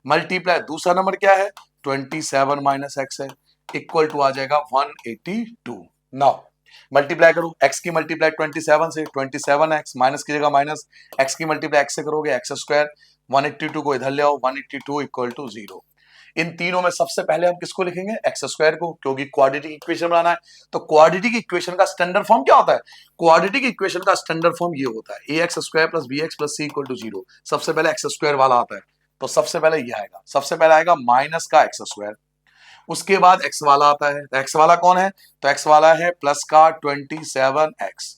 मल्टीप्लाई दूसरा नंबर क्या है? 27 माइनस x है, इक्वल टू आ जाएगा 182। नाउ मल्टीप्लाई करो, x की मल्टीप्लाई 27 से, 27x माइनस की जगह माइनस, x की मल्टीप्लाई x से करोगे x स्क्वायर, 182 को इधर ले आओ, 182 इक्वल टू 0। इन तीनों में सबसे पहले हम किसको लिखेंगे? एक्स स्क्वायर को, क्योंकि क्वाड्रेटिक इक्वेशन बनाना है। तो क्वाड्रेटिक इक्वेशन का स्टैंडर्ड फॉर्म क्या होता है? क्वाड्रेटिक इक्वेशन का स्टैंडर्ड फॉर्म ये होता है, A X square plus B X plus C equal to 0। सबसे पहले एक्स स्क्वायर वाला आता है, तो सबसे पहले ये आएगा, सबसे पहले आएगा माइनस का एक्स स्क्वायर, उसके बाद एक्स वाला आता है। तो एक्स वाला कौन है? तो एक्स वाला है प्लस का 27x।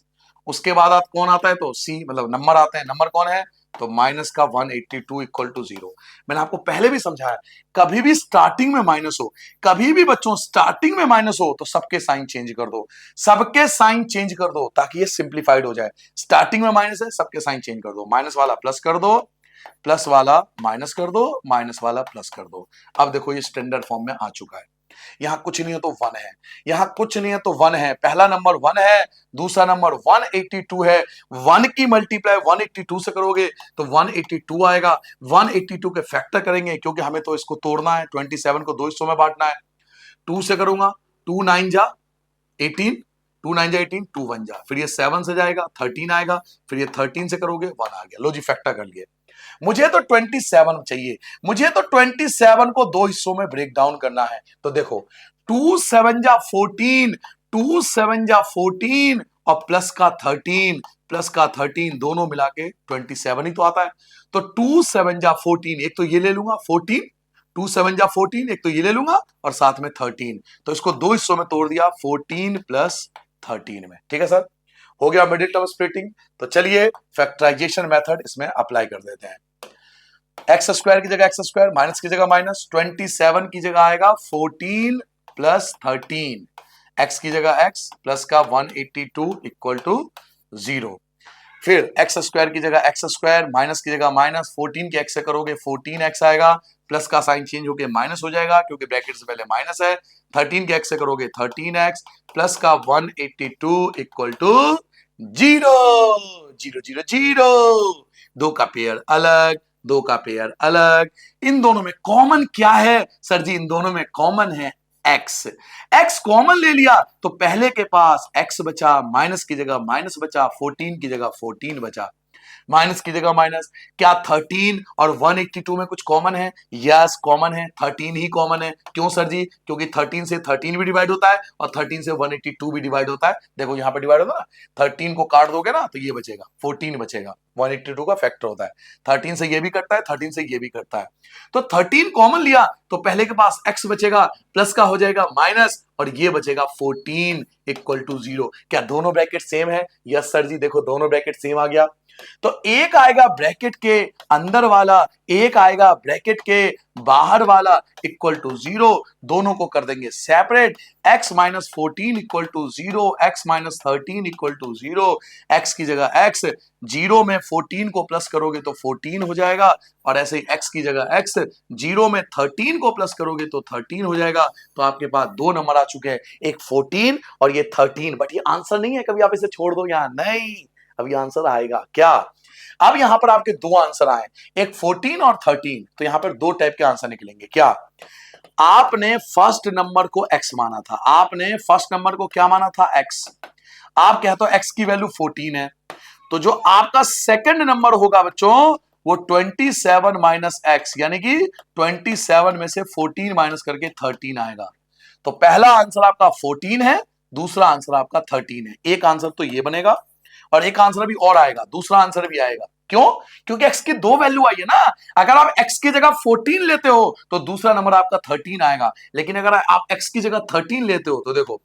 उसके बाद आप कौन आता है? तो सी मतलब नंबर आते हैं, नंबर कौन है? तो माइनस का 182 इक्वल टू 0। मैंने आपको पहले भी समझाया, कभी भी स्टार्टिंग में माइनस हो, कभी भी बच्चों स्टार्टिंग में माइनस हो तो सबके साइन चेंज कर दो, सबके साइन चेंज कर दो ताकि ये सिंप्लीफाइड हो जाए। स्टार्टिंग में माइनस है, सबके साइन चेंज कर दो, माइनस वाला प्लस कर दो, प्लस वाला माइनस कर दो, माइनस वाला प्लस कर दो। अब देखो ये स्टैंडर्ड फॉर्म में आ चुका है। यहां कुछ नहीं है तो 1 है, यहां कुछ नहीं है तो 1 है। पहला नंबर 1 है, दूसरा नंबर 182 है। 1 की मल्टीप्लाई 182 से करोगे तो 182 आएगा। 182 के फैक्टर करेंगे क्योंकि हमें तो इसको तोड़ना है, 27 को दो हिस्सों में बांटना है। 2 से करूंगा, 2 9 जा 18, 2 9 जा 18, 2 1 जा, फिर ये 7 से जाएगा 13 आएगा, फिर ये 13 से करोगे 1 आ गया। लो जी फैक्टर कर लिए। मुझे तो 27 चाहिए, मुझे तो 27 को दो हिस्सों में ब्रेक डाउन करना है। तो देखो 2 7 जा 14, 2 7 जा 14 और प्लस का 13, प्लस का 13 दोनों मिला के 27 ही तो आता है। तो 2 7 जा 14, एक तो ये ले लूंगा 14, 2 7 जा 14, एक तो ये ले लूंगा और साथ में 13, तो इसको दो हिस्सों में तोड़ दिया 14 प्लस 13 में। ठीक है सर, हो गया मिडिल टर्म स्प्लिटिंग। तो चलिए फैक्टराइजेशन मेथड इसमें अप्लाई कर देते हैं। एक्स स्क्वायर की जगह एक्स स्क्वायर, माइनस की जगह माइनस, 27 की जगह आएगा 14 प्लस 13, एक्स की जगह एक्स, प्लस का 182 इक्वल टू 0। फिर एक्स स्क्वायर की जगह एक्स स्क्वायर, माइनस की जगह माइनस, 14 के एक्स से करोगे 14x आएगा, प्लस का साइन चेंज होके माइनस हो जाएगा क्योंकि ब्रैकेट से पहले माइनस है। 13 के एक्स से करोगे 13x, प्लस का 182 इक्वल टू 0 0 0 0। दो का पेयर अलग, दो का पेयर अलग। इन दोनों में कॉमन क्या है सर जी? इन दोनों में कॉमन है एक्स। एक्स कॉमन ले लिया तो पहले के पास एक्स बचा, माइनस की जगह माइनस बचा, 14 की जगह 14 बचा, माइनस की जगह माइनस। क्या 13 और 182 में कुछ कॉमन है? यस कॉमन है, 13 ही कॉमन है। क्यों सर जी? क्योंकि 13 से 13 भी डिवाइड होता है और 13 से 182 भी डिवाइड होता है। देखो यहां पर डिवाइड होगा ना, 13 को काट दोगे ना तो ये बचेगा, 14 बचेगा, 182 का फैक्टर होता है। 13 से ये भी कटता है, 13 से ये भी कटता है। तो 13 कॉमन लिया तो पहले के पास x बचेगा, प्लस का हो जाएगा माइनस और ये बचेगा 14 इक्वल टू 0। क्या दोनों ब्रैकेट सेम है? यस सर जी, देखो दोनों ब्रैकेट सेम आ गया। तो एक आएगा ब्रैकेट के अंदर वाला, एक आएगा ब्रैकेट के बाहर वाला इक्वल टू 0। दोनों को कर देंगे separate. x minus 14 equal to 0, x minus 13 equal to 0, x की जगह x, 0 में 14 को प्लस करोगे तो 14 हो जाएगा और ऐसे ही x की जगह x, 0 में 13 को प्लस करोगे तो 13 हो जाएगा। तो आपके पास दो नंबर आ चुके हैं, एक 14 और ये 13। बट ये आंसर नहीं है, कभी आप इसे छोड़ दो यहां, नहीं, अभी आंसर आएगा क्या? अब यहां पर आपके दो आंसर आए, एक 14 और 13, तो यहां पर दो टाइप के आंसर निकलेंगे। क्या? आपने फर्स्ट नंबर को x माना था, आपने फर्स्ट नंबर को क्या माना था? x। आप कहते हो x की वैल्यू 14 है, तो जो आपका सेकंड नंबर होगा बच्चों वो 27 माइनस एक्स, यानी कि 27 में से 14 माइनस करके 13 आएगा। तो पहला आंसर आपका 14 है, दूसरा आंसर आपका 13 है। एक आंसर तो ये बनेगा और एक आंसर भी और आएगा, दूसरा आंसर भी आएगा। क्यों? क्योंकि x की दो वैल्यू आई है ना। अगर आप x की जगह 14 लेते हो तो दूसरा नंबर आपका 13 आएगा, लेकिन अगर आप x की जगह 13 लेते हो तो देखो,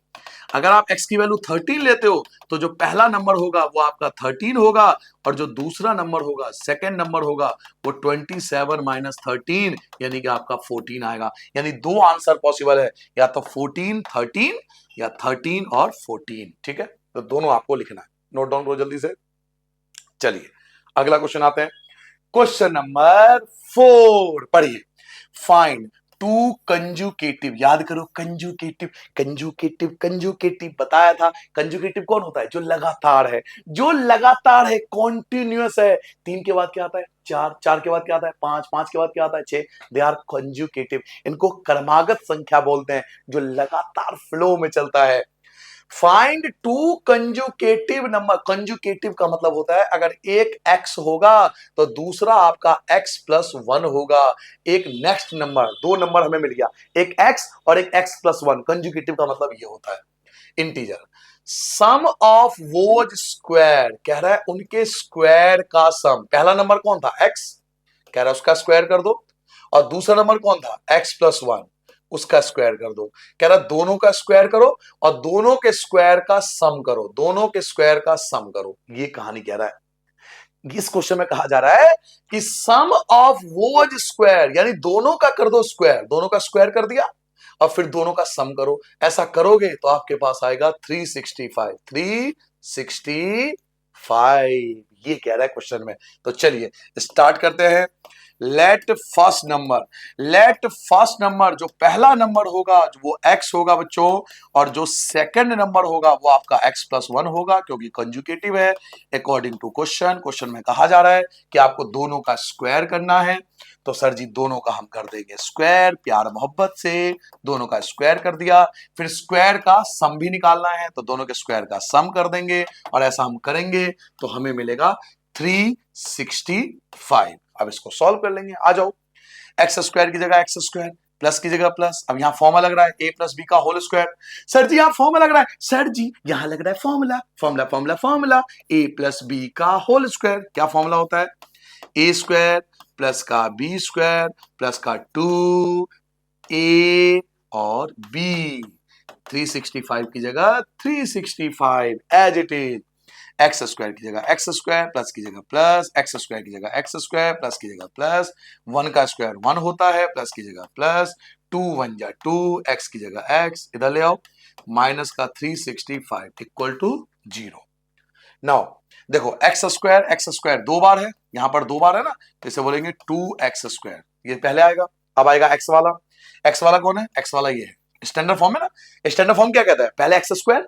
अगर आप x की वैल्यू 13 लेते हो तो जो पहला नंबर होगा वो आपका 13 होगा और जो दूसरा नंबर होगा, सेकंड नंबर होगा, वो 27 माइनस 13 यानी कि आपका 14 आएगा। यानी दो आंसर पॉसिबल है, या तो 14 13 या 13 और 14। ठीक है, तो दोनों आपको लिखना है, नोट डाउन करो जल्दी से। चलिए अगला क्वेश्चन आते हैं, क्वेश्चन नंबर 4 पढ़िए। फाइंड टू कंजुकेटिव, याद करो कंजुकेटिव, कंजुकेटिव कंजुकेटिव बताया था। कंजुकेटिव कौन होता है? जो लगातार है, जो लगातार है, कॉन्टिन्यूअस है। 3 के बाद क्या आता है? 4, 4 के बाद क्या आता है? 5, 5 के बाद क्या आता है? 6। दे आर कंजुकेटिव, इनको क्रमागत संख्या बोलते हैं, जो लगातार फ्लो में चलता है। Find two conjugative number, conjugative का मतलब होता है अगर एक x होगा तो दूसरा आपका x प्लस 1 होगा। एक नेक्स्ट नंबर, दो नंबर हमें मिल गया, एक x और एक x प्लस 1। कंजुकेटिव का मतलब ये होता है integer. Sum of whose square, कह रहा है उनके स्क्वायर का सम। पहला नंबर कौन था? x, कह रहा है उसका स्क्वायर कर दो, और दूसरा नंबर कौन था? x प्लस 1, उसका स्क्वायर कर दो। कह रहा दोनों का स्क्वायर करो और दोनों के स्क्वायर का सम करो, दोनों के स्क्वायर का सम करो। ये कहानी कह रहा है। इस क्वेश्चन में कहा जा रहा है कि सम ऑफ वोज स्क्वायर, यानी दोनों का कर दो स्क्वायर, दोनों का स्क्वायर कर दिया और फिर दोनों का सम करो। ऐसा करोगे तो आपके पास आएगा 365, 365। ये कह रहा है क्वेश्चन में। तो चलिए स्टार्ट करते हैं। लेट फर्स्ट नंबर जो पहला नंबर होगा वो x होगा बच्चों, और जो सेकंड नंबर होगा वो आपका x प्लस 1 होगा, क्योंकि कंजुगेटिव है। अकॉर्डिंग टू क्वेश्चन में कहा जा रहा है कि आपको दोनों का स्क्वायर करना है। तो सर जी दोनों का हम कर देंगे स्क्वायर, प्यार मोहब्बत से दोनों का स्क्वायर कर दिया। फिर स्क्वायर का सम भी निकालना है, तो दोनों के स्क्वायर का सम कर देंगे, और ऐसा हम करेंगे तो हमें मिलेगा 365। अब इसको सॉल्व कर लेंगे, आ जाओ। एक्स स्क्वायर की जगह एक्स स्क्वायर, प्लस की जगह प्लस। अब यहाँ फॉर्मूला लग रहा है a प्लस बी का होल स्क्वायर। सर जी यहाँ फॉर्मूला लग रहा है, सर जी यहाँ लग रहा है formula formula formula formula a plus b का होल स्क्वायर। क्या फॉर्मूला होता है? a स्क्वायर प्लस का बी स्क्वायर प्लस का 2a और b। 365 की जगह 365 as it is. X square की जगह एक्स स्क्वायर, प्लस की जगह प्लस, एक्स स्क्वायर की जगह एक्स स्क्वायर, प्लस की जगह प्लस, 1 का स्क्वायर 1 होता है, प्लस की जगह प्लस, 2 1 जा 2, एक्स की जगह एक्स, इधर ले आओ, माइनस का 365 इक्वल टू 0। नाउ देखो एक्स स्क्वायर 2 बार है, यहां पर 2 बार है ना, तो इसे बोलेंगे 2x स्क्वायर, ये पहले आएगा। अब आएगा एक्स वाला कौन है? एक्स वाला ये है, स्टैंडर्ड फॉर्म है ना। स्टैंडर्ड फॉर्म क्या कहता है? पहले एक्स स्क्वायर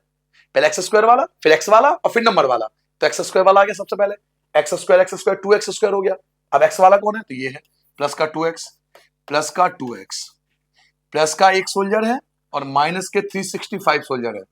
वाला, फिर एक्स वाला और फिर नंबर वाला। तो एक्स स्क्वायर वाला आ गया सबसे पहले, एक्स स्क्वायर 2x स्क्वायर हो गया। अब एक्स वाला कौन है? तो ये है, प्लस का 2x, प्लस का 2x, प्लस का एक सोल्जर है और माइनस के 365 सोल्जर है।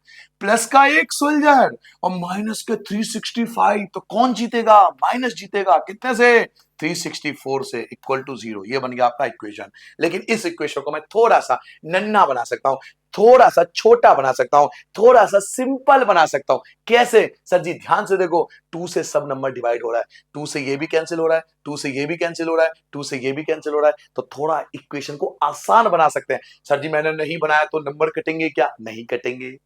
प्लस का एक सोल्जर और माइनस के 365, तो कौन जीतेगा? माइनस जीतेगा। कितने से? 364 से, इक्वल टू 0। ये बन गया आपका इक्वेशन। लेकिन इस इक्वेशन को मैं थोड़ा सा नन्ना बना सकता हूं, थोड़ा सा छोटा बना सकता हूं, थोड़ा सा सिंपल बना सकता हूं। कैसे? सर जी ध्यान से देखो, 2 से सब नंबर डिवाइड हो रहा है, 2 से ये भी कैंसिल हो रहा है, 2 से ये भी कैंसिल हो रहा है, 2 से ये भी कैंसिल हो रहा है, तो थोड़ा इक्वेशन को आसान बना सकते हैं। सर जी मैंने नहीं बनाया तो नंबर कटेंगे क्या? नहीं कटेंगे।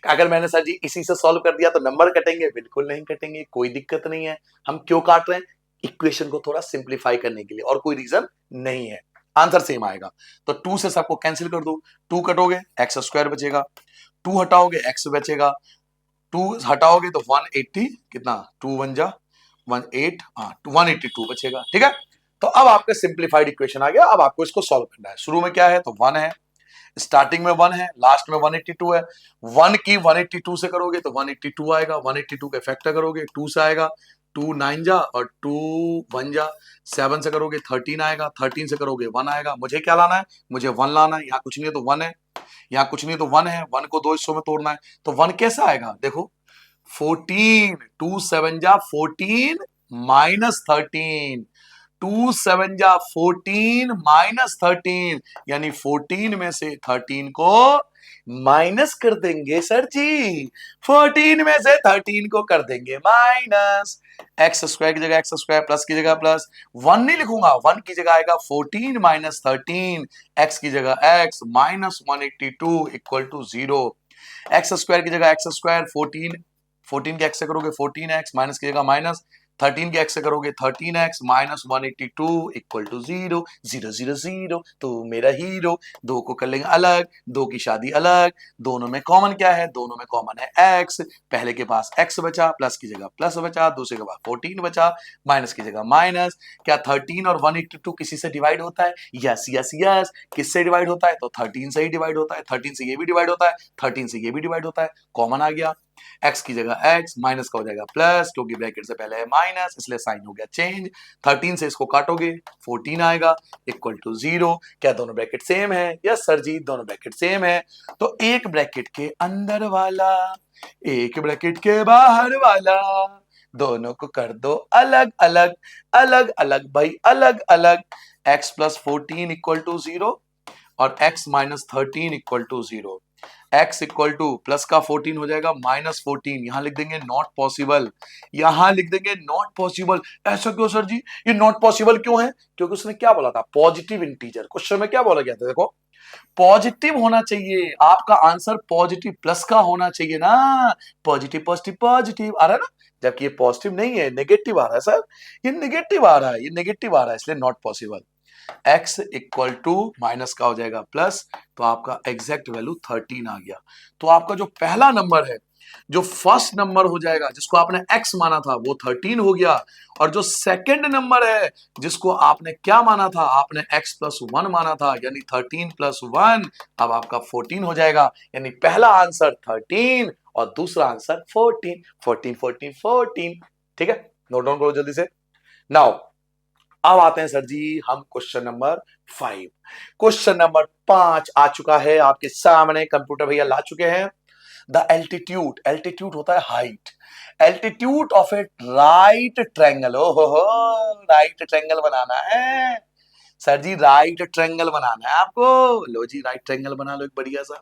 अगर मैंने सर जी इसी से सॉल्व कर दिया तो नंबर कटेंगे? बिल्कुल नहीं कटेंगे, कोई दिक्कत नहीं है। हम क्यों काट रहे हैं? इक्वेशन को थोड़ा सिंप्लीफाई करने के लिए, और कोई रीजन नहीं है। आंसर सेम आएगा। तो 2 से सबको कैंसिल कर दो, 2 कटोगे एक्स स्क्वायर बचेगा, 2 हटाओगे एक्स बचेगा, 2 हटाओगे तो 180, कितना 2 1 जा 18, हाँ 182 बचेगा। ठीक है, तो अब आपका सिंप्लीफाइड इक्वेशन आ गया। अब आपको इसको सॉल्व करना है। शुरू में क्या है? तो 1 है, स्टार्टिंग में 1 है, लास्ट में 182 है। 1 की 182 से करोगे तो 182 आएगा, 182 के फैक्टर करोगे 2 से आएगा, 2 9 जा और 2 1 जा, 7 से करोगे 13 आएगा, 13 से करोगे 1 आएगा। मुझे क्या लाना है? मुझे 1 लाना है। यहाँ कुछ नहीं है तो 1 है, यहाँ कुछ नहीं तो 1 है, 1 को 2 हिस्सों में तोड़ना है। तो 1 कैसा आएगा? देखो 14, 2 7 जा 14 माइनस 13, 2 7 जा 14 माइनस 13, यानी 14 में से 13 को माइनस कर देंगे सर जी। 14 में से 13 को कर देंगे माइनस। एक्स स्क्वायर की जगह एक्स स्क्वायर, प्लस की जगह प्लस, 1 नहीं लिखूंगा, 1 की जगह आएगा 14 माइनस 13, एक्स की जगह x minus 182 equal to 0। X square की जगह एक्स स्क्वायर 14, 14 के एक्स से करोगे 14x, माइनस की जगह माइनस, 13 के एक्स से करोगे 13x माइनस 182 इक्वल टू 0, 0 0 0, तो मेरा हीरो। दो को कर लेंगे अलग, दो की शादी अलग, दोनों में कॉमन क्या है? दोनों में कॉमन है x। पहले के पास x बचा, प्लस की जगह प्लस बचा, दूसरे के पास 14 बचा, माइनस की जगह माइनस। क्या 13 और 182 किसी से डिवाइड होता है? Yes yes yes. किससे डिवाइड होता है? तो 13 से ही डिवाइड होता है। 13 से ये भी डिवाइड होता है, 13 से ये भी डिवाइड होता है, कॉमन आ गया। x की जगह x, माइनस का हो जाएगा प्लस, क्योंकि ब्रैकेट से पहले है माइनस, इसलिए साइन हो गया चेंज। 13 से इसको काटोगे 14 आएगा इक्वल टू 0। क्या दोनों ब्रैकेट सेम है? यस सर जी दोनों ब्रैकेट सेम है। तो एक ब्रैकेट के अंदर वाला, एक ब्रैकेट के बाहर वाला, दोनों को कर दो अलग अलग, अलग अलग भाई अलग अलग। x प्लस 14 इक्वल टू 0 और x minus 13 equal to 0। x equal to plus का 14 हो जाएगा माइनस 14, यहां लिख देंगे नॉट पॉसिबल, यहां लिख देंगे नॉट पॉसिबल। ऐसा क्यों सर जी? ये नॉट पॉसिबल क्यों है? क्योंकि उसने क्या बोला था? Positive integer. क्वेश्चन में क्या बोला गया था? देखो पॉजिटिव होना चाहिए, आपका आंसर पॉजिटिव प्लस का होना चाहिए ना। पॉजिटिव पॉजिटिव पॉजिटिव आ रहा है ना, जबकि ये पॉजिटिव नहीं है, नेगेटिव आ रहा है सर, ये नेगेटिव आ रहा है, ये नेगेटिव आ रहा है, इसलिए not possible. x equal to minus का हो जाएगा प्लस, तो आपका एग्जैक्ट वैल्यू 13 आ गया। तो आपका जो पहला नंबर है जो फर्स्ट नंबर हो जाएगा जिसको आपने x माना था वो 13 हो गया, और जो सेकंड नंबर है जिसको आपने क्या माना था, आपने x प्लस 1 माना था, यानी 13 प्लस 1 अब आपका 14 हो जाएगा। यानी पहला आंसर 13 और दूसरा आंसर 14। 14 14 14। ठीक है, नोट डाउन करो जल्दी से। नाउ अब आते हैं सर जी हम क्वेश्चन नंबर 5। क्वेश्चन नंबर 5 आ चुका है आपके सामने, कंप्यूटर भैया ला चुके हैं। द एल्टीट्यूड, एल्टीट्यूड होता है height, altitude of a right triangle. ओ हो, राइट ट्रायंगल बनाना है सर जी, राइट ट्रायंगल बनाना है आपको। लो जी राइट ट्रायंगल बना लो एक बढ़िया सा,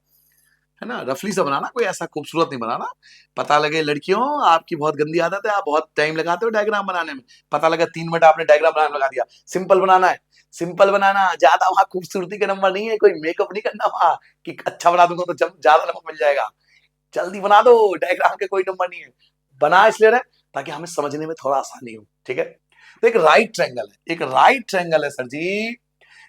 है ना, रफली सा बनाना, कोई ऐसा खूबसूरत नहीं बनाना। पता लगे लड़कियों आपकी बहुत गंदी आदत है, आप बहुत टाइम लगाते हो डायग्राम बनाने में, पता लगा 3 मिनट आपने डायग्राम बनाने में लगा दिया। सिंपल बनाना है, सिंपल बनाना, ज्यादा वहां खूबसूरती का नंबर नहीं है, कोई मेकअप नहीं करना वहां कि अच्छा बना दूंगा तो ज्यादा नंबर मिल जाएगा। जल्दी बना दो, डायग्राम के कोई नंबर नहीं है, बना इसलिए रहे ताकि हमें समझने में थोड़ा आसानी हो। ठीक है, तो एक राइट ट्रायंगल है, एक राइट ट्रायंगल है सर जी,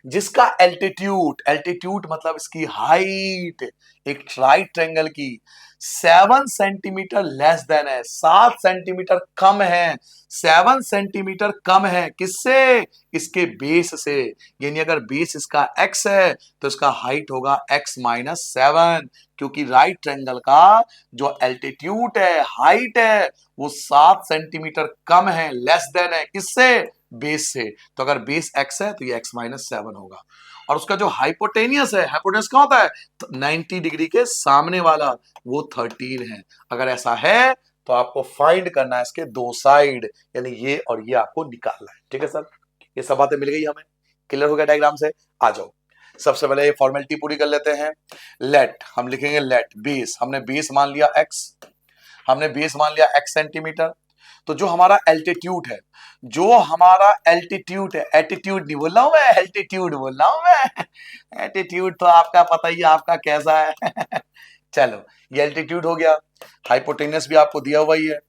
जिसका एल्टीट्यूड, एल्टीट्यूड मतलब इसकी हाइट, एक राइट ट्रायंगल की 7 सेंटीमीटर लेस देन है, 7 सेंटीमीटर कम है, 7 सेंटीमीटर कम है किससे, इसके बेस से। यानी अगर बेस इसका x है तो इसका हाइट होगा x माइनस 7, क्योंकि राइट ट्रायंगल का जो एल्टीट्यूड है, हाइट है, वो 7 सेंटीमीटर कम है, लेस देन है किससे, बेस से। तो अगर बेस x है तो ये x माइनस 7 होगा, और उसका जो हाइपोटेनियस है, हाइपोटेनियस क्या होता है, 90 डिग्री के सामने वाला, वो 13 है। अगर ऐसा है तो आपको फाइंड करना है इसके दो साइड, यानी ये और ये आपको निकालना है। ठीक है सर, ये सब बातें मिल गई हमें, क्लियर हो गया डायग्राम से। आ जाओ, सबसे पहले ये फॉर्मेलिटी पूरी कर लेते हैं। लेट, हम लिखेंगे लेट बेस, हमने बेस मान लिया x, हमने बेस मान लिया x सेंटीमीटर। तो जो हमारा एल्टीट्यूड है, जो हमारा एल्टीट्यूड है, एटीट्यूड नहीं बोल रहा हूं मैं, एल्टीट्यूड बोल रहा हूं मैं। एटीट्यूड तो आपका पता ही है आपका कैसा है। चलो, ये एल्टीट्यूड हो गया। हाइपोटेनियस भी आपको दिया हुआ ही है,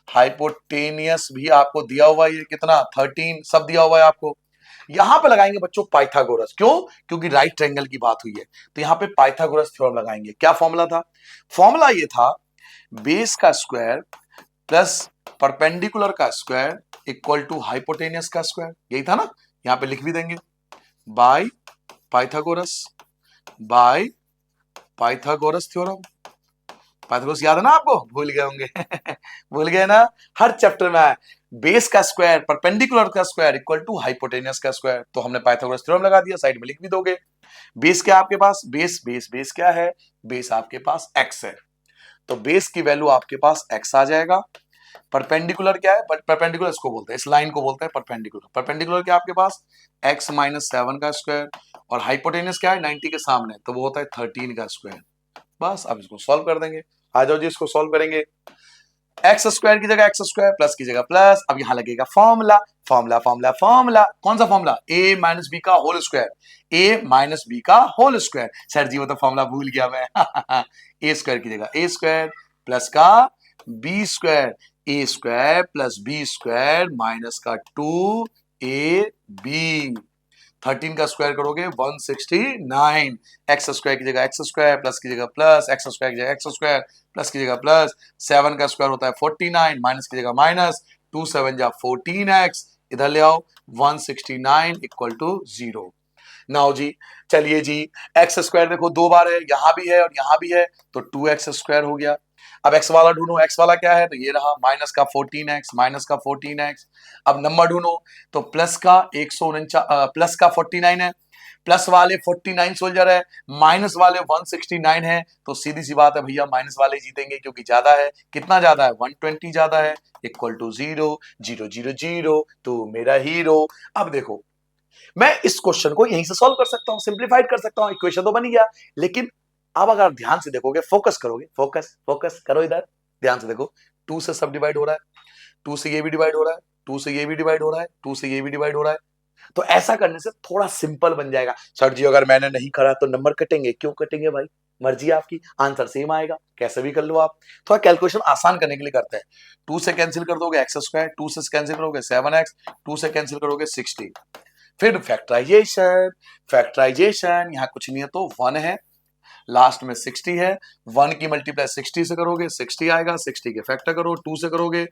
हाइपोटेनियस भी आपको दिया हुआ ही है, कितना 13 सब दिया हुआ है आपको। यहां पे लगाएंगे बच्चों पाइथागोरस, क्यों, क्योंकि राइट ट्रायंगल की बात हुई है, तो यहां पे पाइथागोरस थ्योरम लगाएंगे। क्या फॉर्मूला था, फॉर्मूला ये था, बेस का स्क्वायर प्लस परपेंडिकुलर का स्क्वायर इक्वल टू हाइपोटेनियस का स्क्वायर, यही था ना। यहां पे लिख भी देंगे by Pythagoras, by Pythagoras theorem. Pythagoras याद है ना आपको, भूल गए होंगे। भूल गए ना, हर चैप्टर में बेस का स्क्वायर परपेंडिकुलर का स्क्वायर इक्वल टू हाइपोटेनियस का स्क्वायर। तो हमने पाइथागोरस थ्योरम लगा दिया, साइड में लिख भी दोगे। बेस क्या आपके पास, बेस बेस बेस क्या है, बेस आपके पास x है, तो बेस की वैल्यू आपके पास x आ जाएगा। परपेंडिकुलर क्या है, परपेंडिकुलर इसको बोलते हैं, इस लाइन को बोलते हैं परपेंडिकुलर। परपेंडिकुलर क्या आपके पास x माइनस 7 का स्क्वायर, और हाइपोटेनियस क्या है 90 के सामने, तो वो होता है 13 का स्क्वायर। बस अब इसको सॉल्व कर देंगे, आ जाओ जी इसको सॉल्व करेंगे। एक्स स्क्वायर की जगह एक्स स्क्वायर, प्लस की जगह प्लस, अब यहां लगेगा फॉर्मूला, फॉर्मूला फॉर्मूला फॉर्मूला, कौन सा फॉर्मूला, ए माइनस बी का होल स्क्वायर, ए माइनस बी का होल स्क्वायर। सर जी वो तो फॉर्मूला भूल गया मैं। ए स्क्वायर की जगह ए स्क्वायर प्लस का B square, A square plus B square minus का 2ab। 13 का स्क्वायर करोगे 169, एक्स स्क्वायर की जगह एक्स स्क्वायर प्लस की जगह प्लस, एक्स स्क्वायर की जगह एक्स स्क्वायर प्लस की जगह प्लस, 7 का स्क्वायर होता है 49, माइनस की जगह माइनस, 2 7 जा 14x, इधर ले आओ 169 इक्वल टू 0। नाउ जी चलिए जी, एक्स स्क्वायर देखो दो बार है, यहां भी है और यहां भी है, तो 2x स्क्वायर हो गया। अब x वाला ढूंढो, x वाला क्या है, तो ये रहा माइनस का 14x, माइनस का 14x। अब नंबर ढूंढो, तो प्लस का 149, प्लस का 49 है, प्लस वाले 49 सोल्जर है, माइनस वाले 169 है, तो सीधी सी बात है भैया माइनस वाले जीतेंगे, क्योंकि ज्यादा है, कितना ज्यादा है 120 ज्यादा है, इक्वल टू 0 0 0 0, तो मेरा हीरो। अब देखो मैं इस क्वेश्चन को यहीं से सॉल्व कर सकता हूं, सिंप्लीफाइड कर सकता हूं, इक्वेशन तो बन ही गया। लेकिन अब अगर ध्यान से देखोगे, फोकस करोगे, फोकस फोकस करो इधर, ध्यान से देखो, 2 से सब डिवाइड हो रहा है, 2 से ये भी डिवाइड हो रहा है, 2 से ये भी डिवाइड हो रहा है, 2 से ये भी डिवाइड हो रहा है। तो ऐसा करने से थोड़ा सिंपल बन जाएगा। सर जी अगर मैंने नहीं करा तो नंबर कटेंगे, क्यों कटेंगे भाई, मर्जी आपकी, आंसर सेम आएगा, कैसे भी कर लो आप। थोड़ा कैलकुलेशन आसान करने के लिए करते हैं। 2 से कैंसिल कर दोगे एक्स स्क्वायर, 2 से कैंसिल करोगे 7x, 2 से कैंसिल करोगे 60, फिर फैक्टराइजेशन, फैक्टराइजेशन, यहां कुछ नहीं है तो 1 है, लास्ट में 60 है, 1 की मल्टीप्लाई 60 से करोगे 60 आएगा, 60 के फैक्टर करो 2 से करोगे।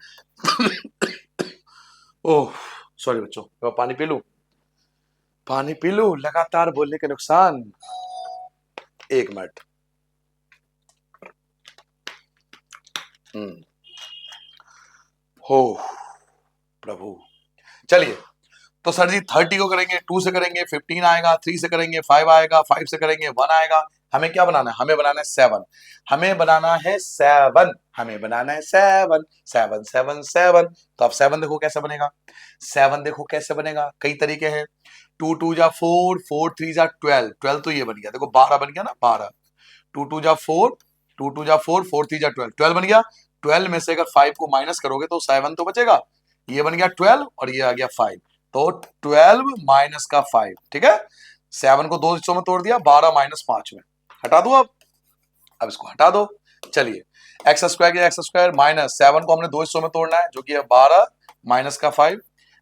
ओह सॉरी बच्चों, मैं पानी पी लूं, पानी पी लूं, लगातार बोलने के नुकसान। 1 मिनट। हो प्रभु। चलिए, तो सर जी 30 को करेंगे 2 से करेंगे 15 आएगा, 3 से करेंगे 5 आएगा, 5 से करेंगे 1 आएगा। हमें क्या बनाना है? हमें बनाना है 7। हमें बनाना है 7। हमें बनाना है 7 7 7 7। तो अब 7 देखो कैसे बनेगा, 7 देखो कैसे बनेगा, कई तरीके हैं। 2 2 जा 4, 4 3 जा 12, 12 तो ये बन गया, देखो 12 बन गया ना, 12। 2 2 जा 4, 2 2 जा 4, 4 3 जा 12, 12 बन गया। 12 में से अगर 5 को माइनस करोगे तो 7 तो बचेगा, ये बन गया 12 और ये आ गया 5। तो 12 माइनस का 5, ठीक है। 7 को 2 हिस्सों में तोड़ दिया, 12 माइनस 5 में हटा दो। अब इसको हटा दो। चलिए, एक्स स्क्वायर या एक्स स्क्वायर माइनस 7 को हमने 2 हिस्सों में तोड़ना है, जो कि है 12 माइनस का 5,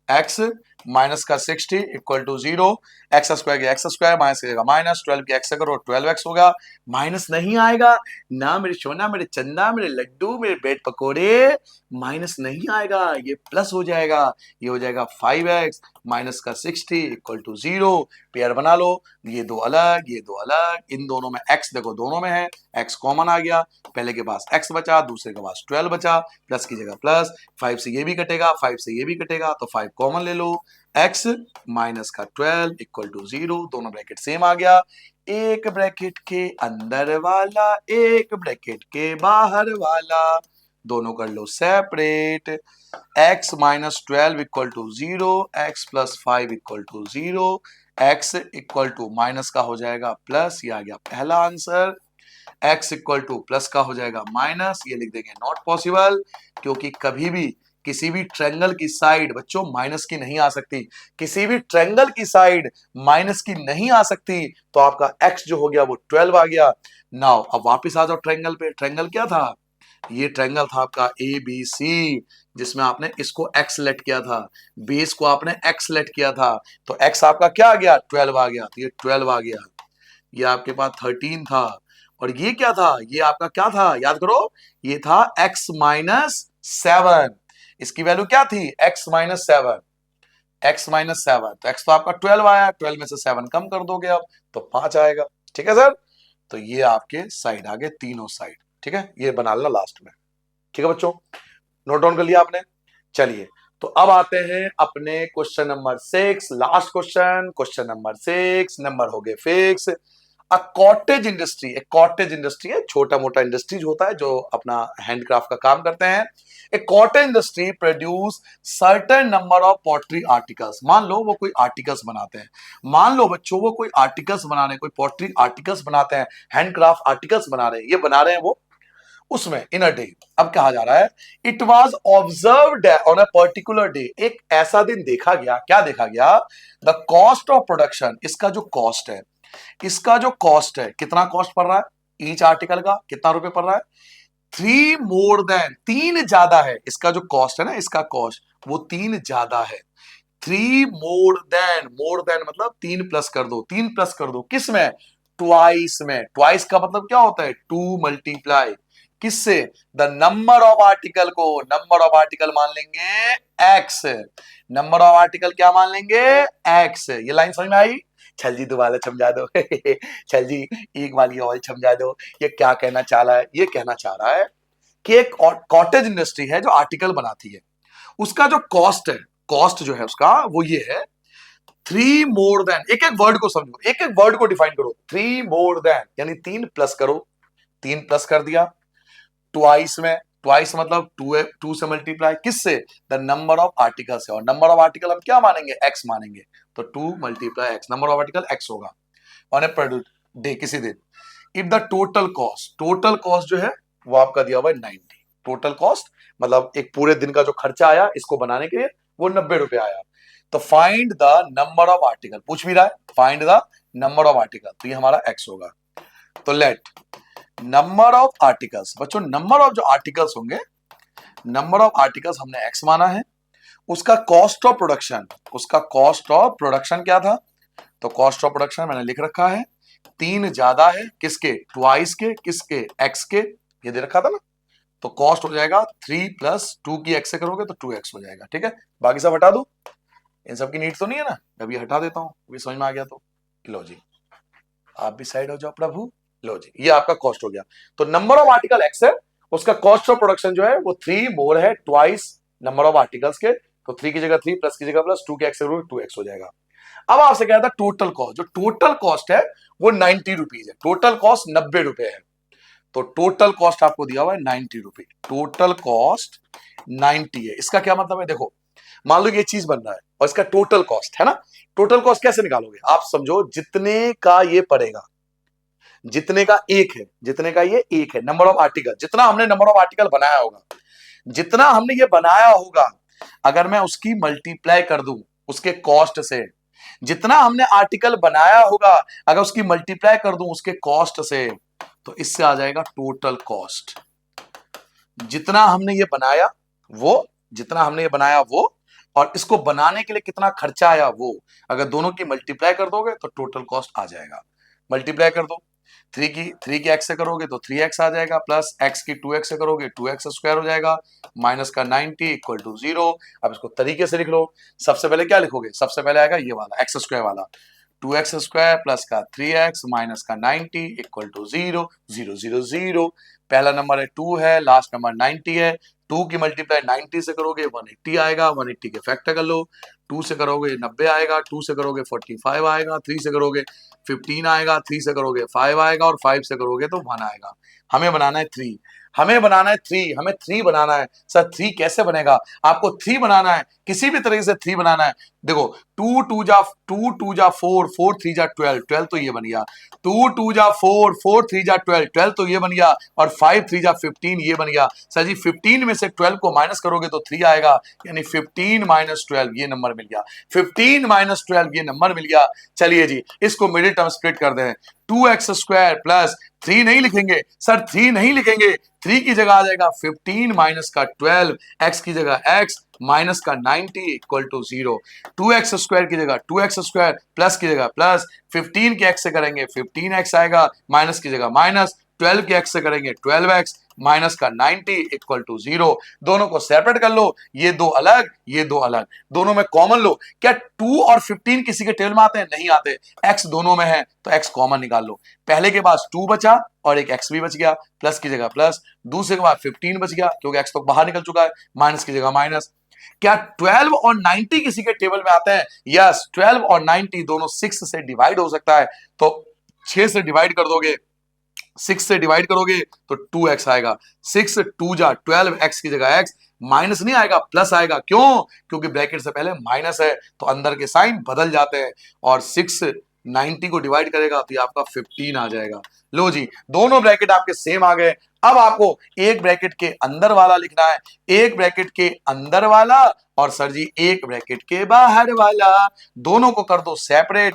एक्स माइनस का 60 इक्वल टू 0। एक्स स्क्वायर की एक्स स्क्वायर माइनस करेगा माइनस, 12 की एक्स करो 12x होगा। माइनस नहीं आएगा ना मेरे सोना, मेरे चंदा, मेरे लड्डू, मेरे ब्रेड पकोड़े, माइनस नहीं आएगा, ये प्लस हो जाएगा। ये हो जाएगा 5x माइनस का 60 इक्वल टू 0। पेयर बना लो, ये दो अलग, ये दो अलग, इन दोनों में x देखो दोनों में है, x कॉमन आ गया, पहले के पास x बचा, दूसरे के पास 12 बचा, प्लस की जगह प्लस, 5 से ये भी कटेगा, 5 से ये भी कटेगा, तो 5 कॉमन ले लो। x माइनस का 12 इक्वल टू 0, दोनों ब्रैकेट सेम आ गया। एक ब्रैकेट के अंदर वाला, एक ब्रैकेट के बाहर वाला, दोनों कर लो separate. x minus 12 equal to 0, x plus 5 equal to 0, x equal to minus का हो जाएगा प्लस, ये आ गया पहला answer. x equal to plus का हो जाएगा माइनस, ये लिख देंगे नॉट पॉसिबल, क्योंकि कभी भी किसी भी ट्रायंगल की साइड बच्चों माइनस की नहीं आ सकती, किसी भी ट्रायंगल की साइड माइनस की नहीं आ सकती। तो आपका x जो हो गया वो 12 आ गया। नाउ अब वापस आ जाओ ट्रायंगल पे। ट्रायंगल क्या था? ये ट्रायंगल था आपका ABC, जिसमें आपने इसको x सेलेक्ट किया था, बेस को आपने x सेलेक्ट किया था, तो x आपका क्या आ गया? 12 आ गया। तो ये 12 आ गया। ये आपके पास 13 था, और ये क्या था? ये आपका क्या था? याद करो, ये था x माइनस 7। इसकी वैल्यू क्या थी? x minus 7, x minus 7। तो x तो आपका 12 आया, 12 में से 7 कम कर दोगे आप तो 5 आएगा, ठीक है सर। तो ये आपके साइड आ गए, तीनों साइड, ठीक है। ये बना लेना लास्ट में, ठीक है बच्चों, नोट डाउन कर लिया आपने। चलिए, तो अब आते हैं अपने question number 6, last question, question number 6, number हो गए फिक्स। अ कॉटेज इंडस्ट्री, एक कॉटेज इंडस्ट्री है, छोटा मोटा इंडस्ट्रीज होता है जो अपना हैंडक्राफ्ट का काम करते हैं। एक cottage industry produce certain number of pottery articles. मान लो वो कोई आर्टिकल्स बनाते हैं, मान लो बच्चों वो कोई आर्टिकल्स बना रहे हैं, कोई पॉटरी आर्टिकल्स बनाते हैं, हैंडक्राफ्ट आर्टिकल्स बना रहे हैं, ये बना रहे हैं वो उसमें इन अ डे। अब कहा जा रहा है it was observed on a particular day, एक ऐसा दिन देखा गया, क्या देखा गया? द कॉस्ट ऑफ प्रोडक्शन, इसका जो कॉस्ट है, इसका जो कॉस्ट है, कितना कॉस्ट पड़ रहा है ईच आर्टिकल का, कितना रुपए पड़ रहा है? 3 मोर देन, 3 ज्यादा है, इसका जो कॉस्ट है ना, इसका कॉस्ट वो 3 ज्यादा है। 3 मोर देन मतलब 3 प्लस कर दो, 3 प्लस कर दो किस में? ट्वाइस में। ट्वाइस का मतलब क्या होता है? 2 मल्टीप्लाई किससे? द नंबर ऑफ आर्टिकल को, नंबर ऑफ आर्टिकल मान लेंगे एक्स, नंबर ऑफ आर्टिकल क्या मान लेंगे? एक्स। ये लाइन समझ में आई? छल जी दोबारा समझा दो। छल जी एक बार ये और समझा दो, ये क्या कहना चाह रहा है? ये कहना चाह रहा है कि एक कॉटेज इंडस्ट्री है जो आर्टिकल बनाती है, उसका जो कॉस्ट है, कॉस्ट जो है उसका वो ये है 3 मोर देन, एक एक वर्ड को समझो, एक एक वर्ड को डिफाइन करो। 3 मोर देन यानी 3 प्लस करो, 3 प्लस कर दिया। ट्वाइस में, ट्वाइस मतलब 2 से मल्टीप्लाई किससे? द नंबर ऑफ आर्टिकल से, और नंबर ऑफ आर्टिकल हम क्या मानेंगे? एक्स मानेंगे, तो 2 multiply x, number of article x होगा ऑन ए डे, किसी दिन। If the total cost, total cost जो है वो आपका दिया हुआ है 90, टोटल कॉस्ट मतलब एक पूरे दिन का जो खर्चा आया इसको बनाने के लिए वो 90 रुपए आया। तो find the number of article, पूछ भी रहा है, find the number of article, तो ये हमारा एक्स होगा। तो लेट नंबर ऑफ आर्टिकल्स, बच्चों नंबर ऑफ जो आर्टिकल्स होंगे, नंबर ऑफ आर्टिकल्स हमने एक्स माना है, उसका कॉस्ट ऑफ प्रोडक्शन, उसका कॉस्ट ऑफ प्रोडक्शन क्या था? तो कॉस्ट ऑफ प्रोडक्शन मैंने लिख रखा है 3 ज्यादा है किसके, ट्वाइस के, किसके, एक्स के, ये दे रखा था ना। तो कॉस्ट हो जाएगा 3 प्लस 2 की एक्स से करोगे तो 2x हो जाएगा। ठीक है, बाकी सब हटा दो, इन सब की नीड तो नहीं है ना, अभी हटा देता हूं, अभी समझ में आ गया तो लो जी, आप भी साइड हो जाओ प्रभु। लो जी, ये आपका कॉस्ट हो गया। तो नंबर ऑफ आर्टिकल एक्स है, उसका कॉस्ट ऑफ प्रोडक्शन जो है वो 3 मोर है ट्वाइस नंबर ऑफ आर्टिकल्स के, तो 3 की जगह 3 प्लस की जगह प्लस 2 के एक्स 2x हो जाएगा। अब आपसे क्या था टोटल कॉस्ट, जो टोटल कॉस्ट है वो 90 रुपीज है, टोटल कॉस्ट 90 रुपए है। तो टोटल कॉस्ट आपको दिया हुआ है 90 रुपए, टोटल कॉस्ट 90 है। इसका क्या मतलब है, देखो मान लो ये चीज बन रहा है और इसका टोटल कॉस्ट है ना, टोटल कॉस्ट कैसे निकालोगे आप, समझो जितने का ये पड़ेगा, जितने का एक है, जितने का ये एक है नंबर ऑफ आर्टिकल, जितना हमने नंबर ऑफ आर्टिकल बनाया होगा, जितना हमने ये बनाया होगा, अगर मैं उसकी मल्टीप्लाई कर दूं उसके कॉस्ट से, जितना हमने आर्टिकल बनाया होगा अगर उसकी मल्टीप्लाई कर दूं उसके कॉस्ट से, तो इससे आ जाएगा टोटल कॉस्ट। जितना हमने ये बनाया वो, जितना हमने ये बनाया वो, और इसको बनाने के लिए कितना खर्चा आया वो, अगर दोनों की मल्टीप्लाई कर दोगे तो टोटल कॉस्ट आ जाएगा। मल्टीप्लाई कर दो, 3 की एक्स से करोगे तो 3x आ जाएगा, प्लस x की 2x से करोगे 2x स्क्वायर हो जाएगा, माइनस का 90 इक्वल टू 0। अब इसको तरीके से लिख लो, सबसे पहले क्या लिखोगे, सबसे पहले आएगा ये वाला एक्स स्क्वायर वाला, 2x स्क्वायर प्लस का 3x माइनस का 90 इक्वल टू 0, 0 0 0। पहला नंबर है 2 है, लास्ट नंबर 90 है, 2 की मल्टीप्लाई 90 से करोगे 180 आएगा, 180 के फैक्टर कर लो, 2 से करोगे 90 आएगा, 2 से करोगे 45 आएगा, 3 से करोगे 15 आएगा, 3 से करोगे 5 आएगा, और 5 से करोगे तो 1 आएगा। हमें बनाना है 3, हमें बनाना है 3, हमें 3 बनाना है। सर 3 कैसे बनेगा, आपको 3 बनाना है, किसी भी तरीके से 3 बनाना है। देखो 2 2 जा 4, 4 3 जा 12, 12 तो ये बन गया, 2 2 जा 4, 4 3 जा 12, 12 तो ये बन गया, और 5 3 जा 15 ये बन गया। सर जी 15 में से 12 को माइनस करोगे तो 3 आएगा, यानी 15 माइनस 12 ये नंबर मिल गया, 15 माइनस 12 ये नंबर मिल गया। चलिए जी इसको मिडिल टर्म स्प्लिट कर दें, 2x स्क्वायर प्लस 3 नहीं लिखेंगे सर, 3 नहीं लिखेंगे, 3 की जगह आ जाएगा 15 माइनस का 12, x की जगह x माइनस का 90 इक्वल टू 0, 2x स्क्वायर की जगह 2x स्क्वायर, प्लस की जगह प्लस, 15 के x से करेंगे 15x आएगा, माइनस की जगह माइनस, 12 के x से करेंगे 12x माइनस का 90 इक्वल टू 0। दोनों को सेपरेट कर लो, ये दो अलग, ये दो अलग, दोनों में कॉमन लो। क्या 2 और 15 किसी के टेबल में आते हैं, नहीं आते, x दोनों में है तो x कॉमन निकाल लो। पहले के पास 2 बचा और एक x भी बच गया, प्लस की जगह प्लस, दूसरे के बाद 15 बच गया क्योंकि x तो बाहर निकल चुका है, माइनस की जगह माइनस। क्या 12 और 90 किसी के टेबल में आते हैं, यस 12 और 90 दोनों 6 से डिवाइड हो सकता है, तो 6 से डिवाइड कर दोगे, 6 से डिवाइड करोगे तो 2x आएगा, 6 2 जा 12, x की जगह x, माइनस नहीं आएगा प्लस आएगा, क्यों, क्योंकि ब्रैकेट से पहले माइनस है तो अंदर के साइन बदल जाते हैं, और 6 90 को डिवाइड करेगा तो ये आपका 15 आ जाएगा। लो जी दोनों ब्रैकेट आपके सेम आ गए। अब आपको एक ब्रैकेट के अंदर वाला लिखना है, एक ब्रैकेट के अंदर वाला, और सर जी एक ब्रैकेट के बाहर वाला, दोनों को कर दो सेपरेट।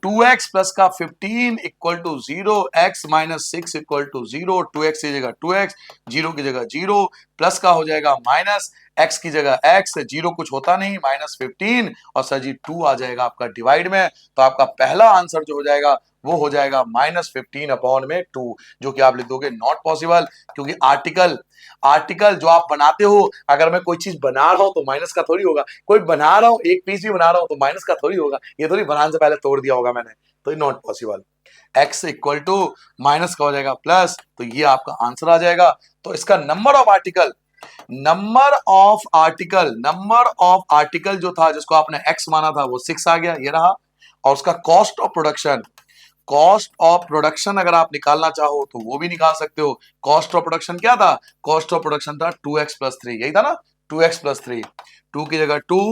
2x प्लस का 15 equal to 0, x minus 6 equal to 0, 2x की जगह 2x, 0 की जगह 0, प्लस का हो जाएगा माइनस, x की जगह x, 0 कुछ होता नहीं, माइनस 15, और सर जी 2 आ जाएगा आपका डिवाइड में। तो आपका पहला आंसर जो हो जाएगा वो हो जाएगा -15 अपॉन में 2, जो कि आप लिख दोगे नॉट पॉसिबल, क्योंकि आर्टिकल आर्टिकल जो आप बनाते हो, अगर मैं कोई चीज बना रहा हूं तो माइनस का थोड़ी होगा, कोई बना रहा हूं एक पीस भी बना रहा हूं तो माइनस का थोड़ी होगा, ये थोड़ी बनाने से पहले तोड़ दिया होगा मैंने, तो ये not possible. x equal to minus का हो जाएगा प्लस, तो ये आपका आंसर आ जाएगा। तो इसका number of article, number of article जो था जिसको आपने x माना था वो 6 आ गया, ये रहा। और उसका cost of production, cost of production अगर आप निकालना चाहो तो वो भी निकाल सकते हो। कॉस्ट ऑफ प्रोडक्शन क्या था, कॉस्ट ऑफ प्रोडक्शन था 2x प्लस 3, यही था ना, 2x प्लस 3, 2 की जगह 2,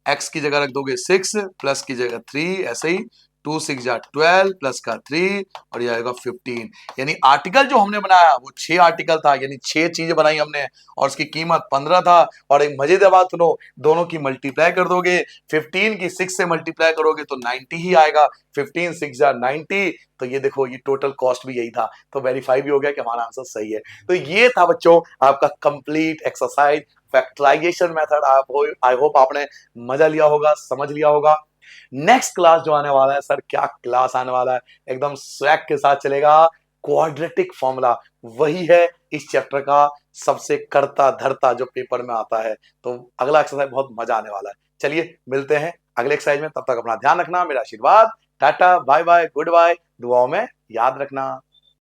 x की जगह रख दोगे 6, प्लस की जगह 3, ऐसे ही 2 6 जा 12 प्लस का 3, और ये आएगा 15। यानी आर्टिकल जो हमने बनाया वो 6 आर्टिकल था, यानी 6 चीजें बनाई हमने, और उसकी कीमत 15 था। और एक मजेदार बात सुनो, दोनों की मल्टीप्लाई कर दोगे, 15 की 6 से मल्टीप्लाई करोगे तो 90 ही आएगा, 15 6 जा 90, तो ये देखो ये टोटल कॉस्ट भी यही था, तो वेरीफाई भी हो गया कि हमारा आंसर सही है। तो ये था बच्चों आपका कंप्लीट एक्सरसाइज फैक्टराइजेशन मेथड। आप आई होप आपने मजा लिया होगा, समझ लिया होगा। नेक्स्ट क्लास जो आने वाला है सर, क्या क्लास आने वाला है, एकदम स्वैग के साथ चलेगा। क्वाड्रेटिक फॉर्मूला वही है इस चैप्टर का सबसे करता धरता जो पेपर में आता है। तो अगला एक्सरसाइज बहुत मजा आने वाला है। चलिए मिलते हैं अगले एक्सरसाइज में, तब तक अपना ध्यान रखना, मेरा आशीर्वाद, tata bye bye goodbye, दुआओं में याद रखना।